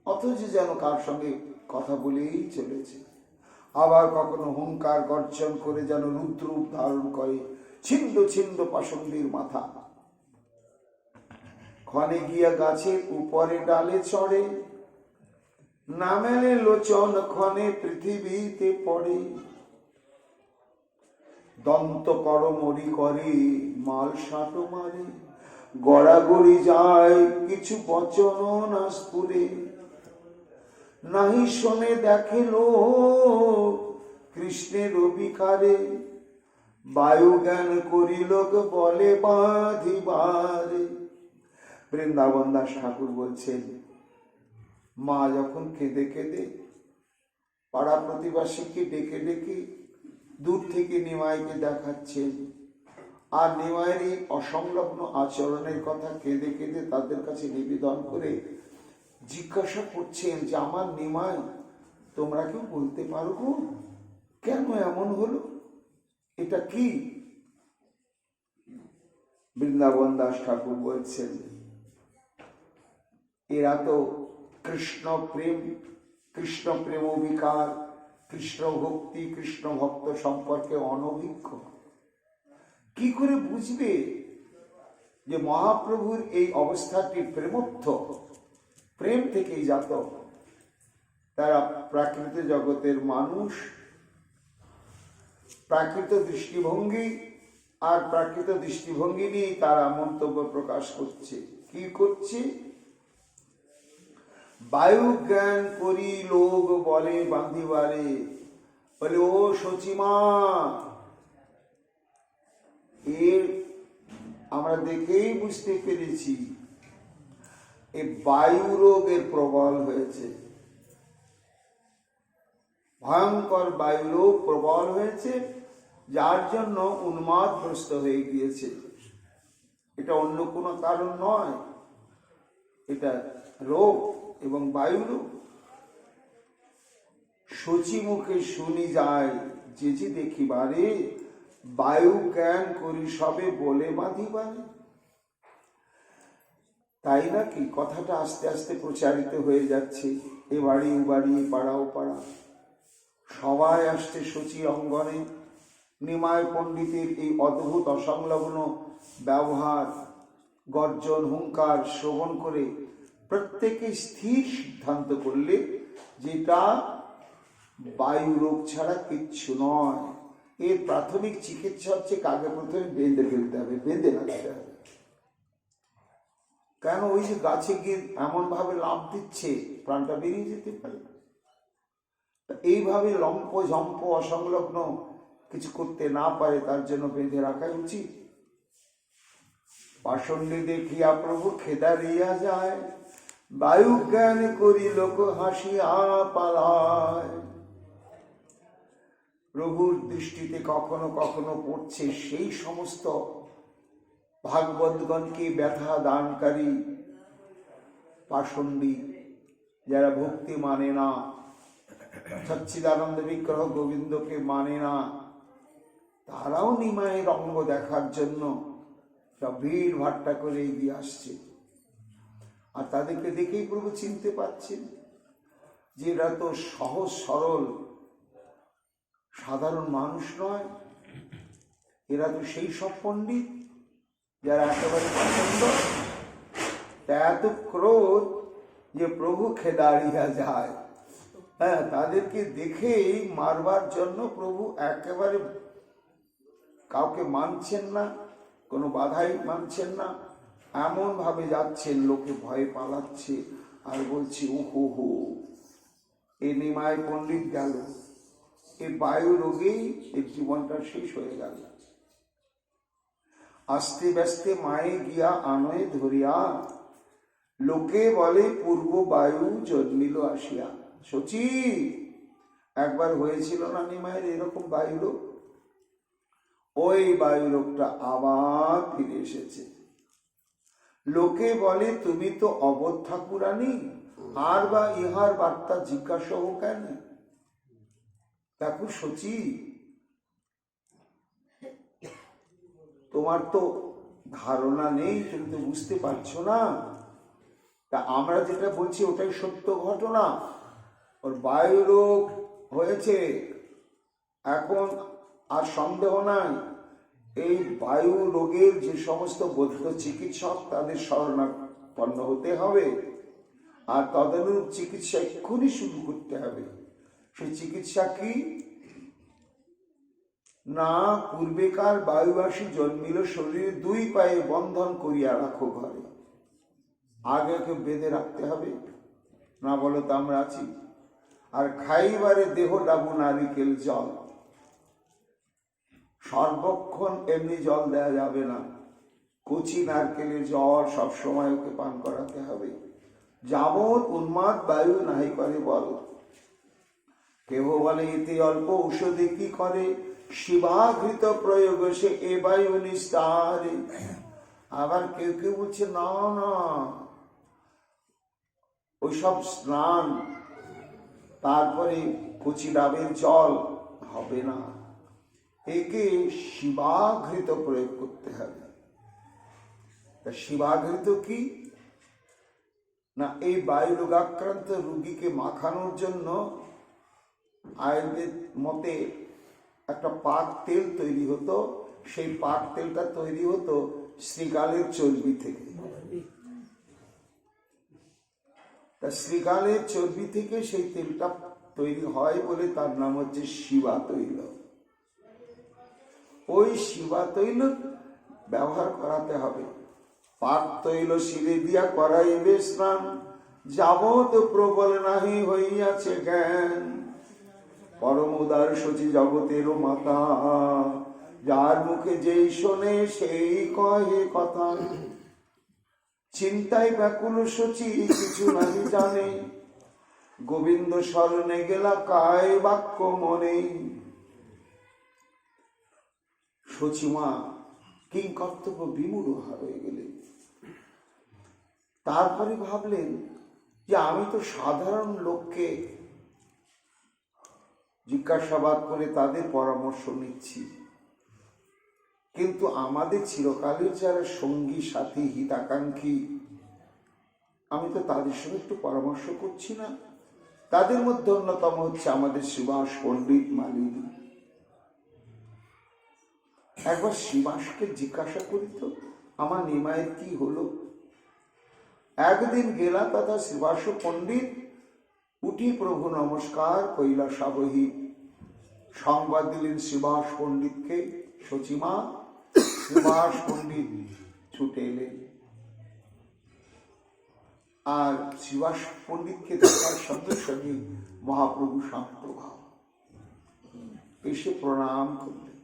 অথচ যেন কার সঙ্গে কথা বলেই চলেছে। আবার কখনো হুঙ্কার গর্জন করে যেন রুদ্ররূপ ধারণ করে, ছিন্দ ছিন্দ পাষণ্ডীর মাথা। ক্ষণে গিয়া গাছের উপরে ডালে চড়ে, না মেলে লোচন ক্ষণে পৃথিবীতে পড়ে। দন্ত করমরি করে মাল সাটো মারে, গড়াগড়ি যায় কিছু বচন না স্ফুরে, নাহি শোনে দেখে লোক কৃষ্ণের অভিকারে, বায়ু জ্ঞান করি লোক বলে বাঁধিবারে। বৃন্দাবন দাস ঠাকুর বলছেন, মা যখন কেঁদে কেঁদে পাড়া প্রতিবাসীকে ডেকে ডেকে দূর থেকে নিমাইকে দেখাচ্ছেন, আর নিমাইয়ের এই অসংলগ্ন আচরণের কথা কেঁদে কেঁদে তাদের কাছে নিবেদন করে জিজ্ঞাসা করছেন যে আমার নিমাই তোমরা কেউ বলতে পারবো কেন এমন হলো, এটা কি? বৃন্দাবন দাস ঠাকুর বলছেন, এরা তো কৃষ্ণ প্রেম অভিকার, কৃষ্ণ ভক্তি, কৃষ্ণ ভক্ত সম্পর্কে অনভিজ্ঞ। কি করে বুঝবে যে মহাপ্রভুর এই অবস্থাটি প্রেমোত্থ, প্রেম থেকেই জাত? তারা প্রাকৃত জগতের মানুষ, প্রাকৃত দৃষ্টিভঙ্গি, আর প্রাকৃত দৃষ্টিভঙ্গি নিয়ে তারা মন্তব্য প্রকাশ করছে। কি করছে? বায়ু জ্ঞান করি লোক বলে বাঁধিবারে, বলে ও সচিমা, এর আমরা দেখেই বুঝতে পেরেছি এই বায়ু রোগের প্রবল হয়েছে, ভয়ঙ্কর বায়ু রোগ প্রবল হয়েছে, যার জন্য উন্মাদগ্রস্ত হয়ে গিয়েছে। এটা অন্য কোনো কারণ নয়, এটা রোগ এবং বায়ু রোগ। শচী মুখে শুনি যায় যে যে দেখিবারে, বায়ু জ্ঞান করি সবে বলে বাঁধিবারে। তাই নাকি? কথাটা আস্তে আস্তে প্রচারিত হয়ে যাচ্ছে, এ বাড়ি ও বাড়ি, এ পাড়া ও পাড়া, সবাই আসছে শচী অঙ্গনে। নিমাই পণ্ডিতের এই অদ্ভুত অসংলগ্ন ব্যবহার, গর্জন, হুঙ্কার শ্রবণ করে প্রত্যেকে স্থির সিদ্ধান্ত করলে যেটা বায়ু রোগ ছাড়া কিচ্ছু নয়। এর প্রাথমিক চিকিৎসা হচ্ছে কাকে প্রথমে বেঁধে ফেলতে হবে, বেঁধে রাখতে হবে। কেন? ওই যে গাছে গিয়ে এমন ভাবে লাফ দিচ্ছে, প্রাণটা বেরিয়ে যেতে পারে। এইভাবে লম্প ঝম্প অসংলগ্ন কিছু করতে না পারে, তার জন্য বেঁধে রাখা উচিত। পাষণ্ডী দেখিয়া প্রভু খেদারিয়া যায়, বায়ু জ্ঞান করি লোক হাসিয়া পালায়। প্রভুর দৃষ্টিতে কখনো কখনো পড়ছে সেই সমস্ত ভাগবতগণকে ব্যথা দানকারী পাষণ্ডী, যারা ভক্তি মানে না, সচ্চিদানন্দ বিগ্রহ গোবিন্দকে মানে না, তারাও নিমাইয়ের অঙ্গ দেখার জন্য সব ভিড় ভাট্টা করে এগিয়ে আসছে। আর তাদেরকে দেখেই প্রভু চিনতে পারছেন যে এরা তো সহজ সরল সাধারণ মানুষ নয়, এরা তো সেই সব পণ্ডিত যারা একেবারে পছন্দ। এত ক্রোধ যে প্রভু খেদাড়িয়া যায়। হ্যাঁ, তাদেরকে দেখেই মারবার জন্য প্রভু একেবারে কাউকে মানছেন না, কোনো বাধাই মানছেন না, এমন ভাবে যাচ্ছেন, লোকে ভয়ে পালাচ্ছে আর বলছে ওহো হো, এ নিমাই পণ্ডিত গেল, এই বায়ু রোগেই এর জীবনটা শেষ হয়ে গেল। আস্তে ব্যস্তে মায়ে গিয়া আনয়ে ধরিয়া, লোকে বলে পূর্ব বায়ু জন্মিল আসিয়া। সচি, একবার হয়েছিল না নিমায়ের এরকম বায়ু রোগ? ওই বায়ু রোগটা আবার ফিরে এসেছে। লোকে বলে তুমি তো অবধ ঠাকুরানী, আর বা ইহার বার্তা জিজ্ঞাসা কেন? দেখো সচি, তোমার তো ধারণা নেই, তুমি তো বুঝতে পারছো না। তা আমরা যেটা বলছি ওটাই সত্য ঘটনা। ওর বায়ু রোগ হয়েছে, এখন আর সন্দেহ নাই। এই বায়ু রোগের যে সমস্ত বৈদ্য চিকিৎসক, তাদের শরণাপন্ন হতে হবে, আর তদনুরূপ চিকিৎসা এক্ষুনি শুরু করতে হবে। সেই চিকিৎসা কি? না পূর্বেকার বায়ুবাসী জন্মিল শরীরে দুই পায়ে বন্ধন করিয়া রাখো ঘরে। আগে কেউ বেঁধে রাখতে হবে না, বলো তো আমরা আছি। আর খাইবারে দেহ ডাবু নারিকেল জল, সর্বক্ষণ এমনি জল দেয়া যাবে না, কচি নারকেলের জল সবসময় ওকে পান করাতে হবে। যাবৎ উন্মাদ বায়ু নাহি করে বল। কেহ বলে এতে অল্প ঔষধে কি করে, শিবাঘৃত প্রয়োগ সে এ বায়ু নিস্তারে। আবার কেউ কেউ বলছে না না, ওইসব স্নান তারপরে কচি ডাবের জল হবে না, একে শিবাঘৃত প্রয়োগ করতে হবে। শিবাঘৃত কি না, এই বায়ু রোগাক্রান্ত রোগীকে মাখানোর জন্য আয়ুর্বেদ মতে একটা পাক তেল তৈরি হতো। সেই পাক তেলটা তৈরি হতো শ্রীকালের চর্বি থেকে। তা শ্রীকালের চর্বি থেকে সেই তেলটা তৈরি হয় বলে তার নাম হচ্ছে শিবা তৈল। ওই শিবা তৈল ব্যবহার করাতে হবে। পাক তৈল শিরে দিয়া করাইবে স্নান, যাবত প্রবল নাহি হইয়াছে জ্ঞান। পরম উদার সচি জগতেরও মাতা, যার মুখে যেই শোনে সেই কহে কথা। চিন্তায় ব্যাকুল সচি কিছু নাহি জানে, গোবিন্দ স্মরণে গেলা কায় বাক্য মনে। সচিমা কিং কর্তব্য বিমূঢ় হয়ে গেলেন। তারপরে ভাবলেন যে আমি তো সাধারণ লোককে জিজ্ঞাসাবাদ করে তাদের পরামর্শ নিচ্ছি, কিন্তু আমাদের চিরকালের যারা সঙ্গী সাথী হিতাকাঙ্ক্ষী, আমি তো তাদের সঙ্গে একটু পরামর্শ করছি না। তাদের মধ্যে অন্যতম হচ্ছে আমাদের সুভাষ পণ্ডিত মালিনী। একবার সুভাষকে জিজ্ঞাসা করি তো আমার নিমায়ের কি হলো। একদিন গেলা তথা সুভাষ পণ্ডিত উঠি প্রভু নমস্কার কৈলাসাবহী। সংবাদ দিলেন সুভাষ পণ্ডিতকে, সচিমা সুভাষ পণ্ডিত ছুটে এলেন। আর সুভাষ পণ্ডিতকে দেখার সঙ্গে সঙ্গে মহাপ্রভু শান্তভাব এসে প্রণাম করলেন।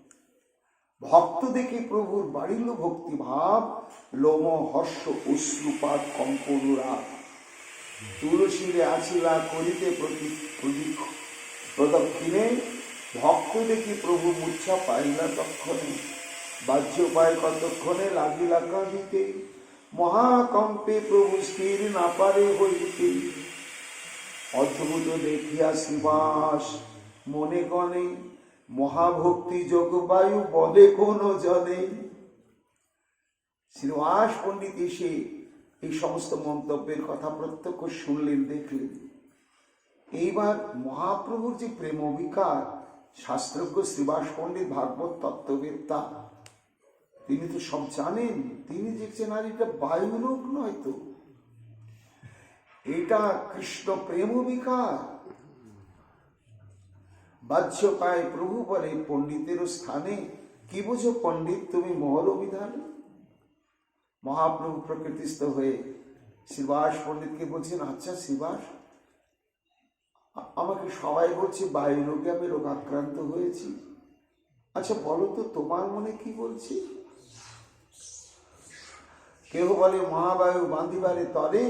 ভক্ত দেখে প্রভুর বাড়িল ভক্তি ভাব, লোম হর্ষ অশ্রুপাত কম্পনুরাগ। তুলসীরে আছিলা করিতে প্রদক্ষিণে, ভক্ত দেখি প্রভু মূর্ছা পাইলা তক্ষণে। বাহ্য পায় কতক্ষণে লাগিলা কাঁদিতে, মহাকম্পে প্রভু স্থির না পারে হইতে। অদ্ভুত দেখিয়া শ্রীবাস মনে গণে, মহাভক্তি যোগ বায়ু বলে কোন জনে। শ্রীবাস পণ্ডিত এসে এই সমস্ত মন্তব্যের কথা প্রত্যক্ষ শুনলেন, দেখলেন। এইবার মহাপ্রভুর যে প্রেম অভিকার, শাস্ত্রজ্ঞ শ্রীবাস পণ্ডিত ভাগবত তত্ত্ববেত্তা, তিনি তো সব জানেন। তিনি দেখছেন আর এটা বায়ু রোগ নয় তো, এটা কৃষ্ণ প্রেম অভিকার। বাহ্য পায় প্রভু বলে পণ্ডিতের স্থানে, কি বুঝো পণ্ডিত তুমি মোহর অভিধান। মহাপ্রভু প্রকৃতিস্থ হয়ে শ্রীবাস পণ্ডিতকে বলছেন, আচ্ছা শ্রীবাস, আমাকে সবাই বলছে বায়ু রোগে আমি রোগাক্রান্ত হয়েছি, আচ্ছা বলো তো তোমার মনে কি বলছে। কেউ বলে মহাবায়ু বাঁধিবারে তরে,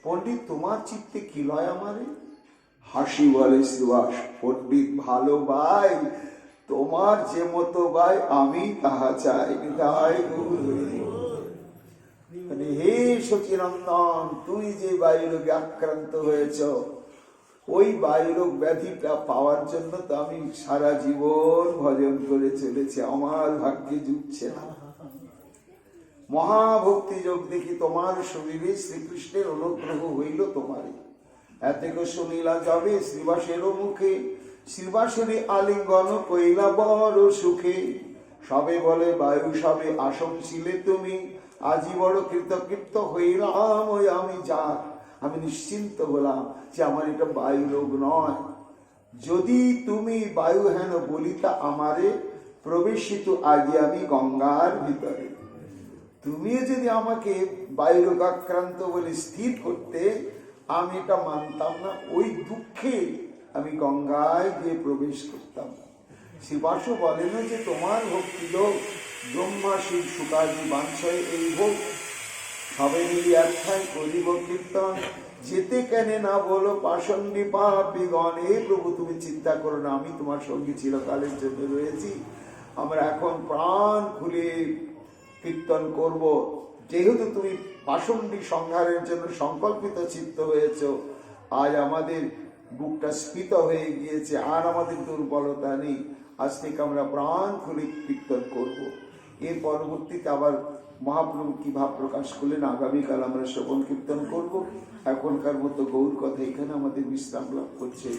পণ্ডিত তোমার চিত্তে কি লয় আমারে। হাসি বলে শ্রীবাস পণ্ডিত ভালো ভাই, তোমার যে মতো ভাই আমি তাহা চাই। হে সচিনন্দন, তুমি যে বায়ু রোগে আক্রান্ত হয়েছ, ওই বায়ু রোগ ব্যাধিটা পাওয়ার জন্য তো আমি সারা জীবন ভজন করে চলেছি, আমার ভাগ্যে জুটছে না। মহাভক্তি যোগ দেখি তোমার শরীরে শ্রীকৃষ্ণের অনুগ্রহ হইল তোমারে। এতেকে শুনিলা যাবে শ্রীবাসেরও মুখে, শ্রীবাসের আলিঙ্গন কইলা বড় সুখে। সবে বলে বায়ু সবে আসনছিলে তুমি, আজি বড় কৃতকৃত হইলাম ওই আমি যার। আমি নিশ্চিন্ত হলাম যে আমার এটা বায়ু রোগ নয়। যদি তুমি বায়ু হেন বলিতা আমারে, প্রবেশিত আগে আমি গঙ্গার ভিতরে। তুমিও যদি আমাকে বায়ুরোগাক্রান্ত বলে স্থির করতে, আমি এটা মানতাম না, ওই দুঃখে আমি গঙ্গায় গিয়ে প্রবেশ করতাম। শিবাসু বলেন যে তোমার ভক্তি যোগ ব্রহ্মা শিব সুকাদি বাঞ্ছয় এই ভোগ, সবাই মিলি একঠাই করিব কীর্তন, যেতে কেন না বলো পাষণ্ডী পাপী গণ। হে প্রভু, তুমি চিন্তা করো না, আমি তোমার সঙ্গে চিরকালের জন্য রয়েছি। আমরা এখন প্রাণ খুলে কীর্তন করব। যেহেতু তুমি পাষণ্ডী সংহারের জন্য সংকল্পিত চিত্ত হয়েছ, আজ আমাদের বুকটা স্ফীত হয়ে গিয়েছে, আর আমাদের দুর্বলতা নেই। আজ থেকে আমরা প্রাণ খুলে কীর্তন করব। এর পরবর্তীতে আবার মহাপ্রভু কি ভাব প্রকাশ করলেন আগামীকাল আমরা শ্রবণ কীর্তন করব। এখনকার মতো গৌর কথা এখানে আমাদের বিশ্রাম লাভ করছে।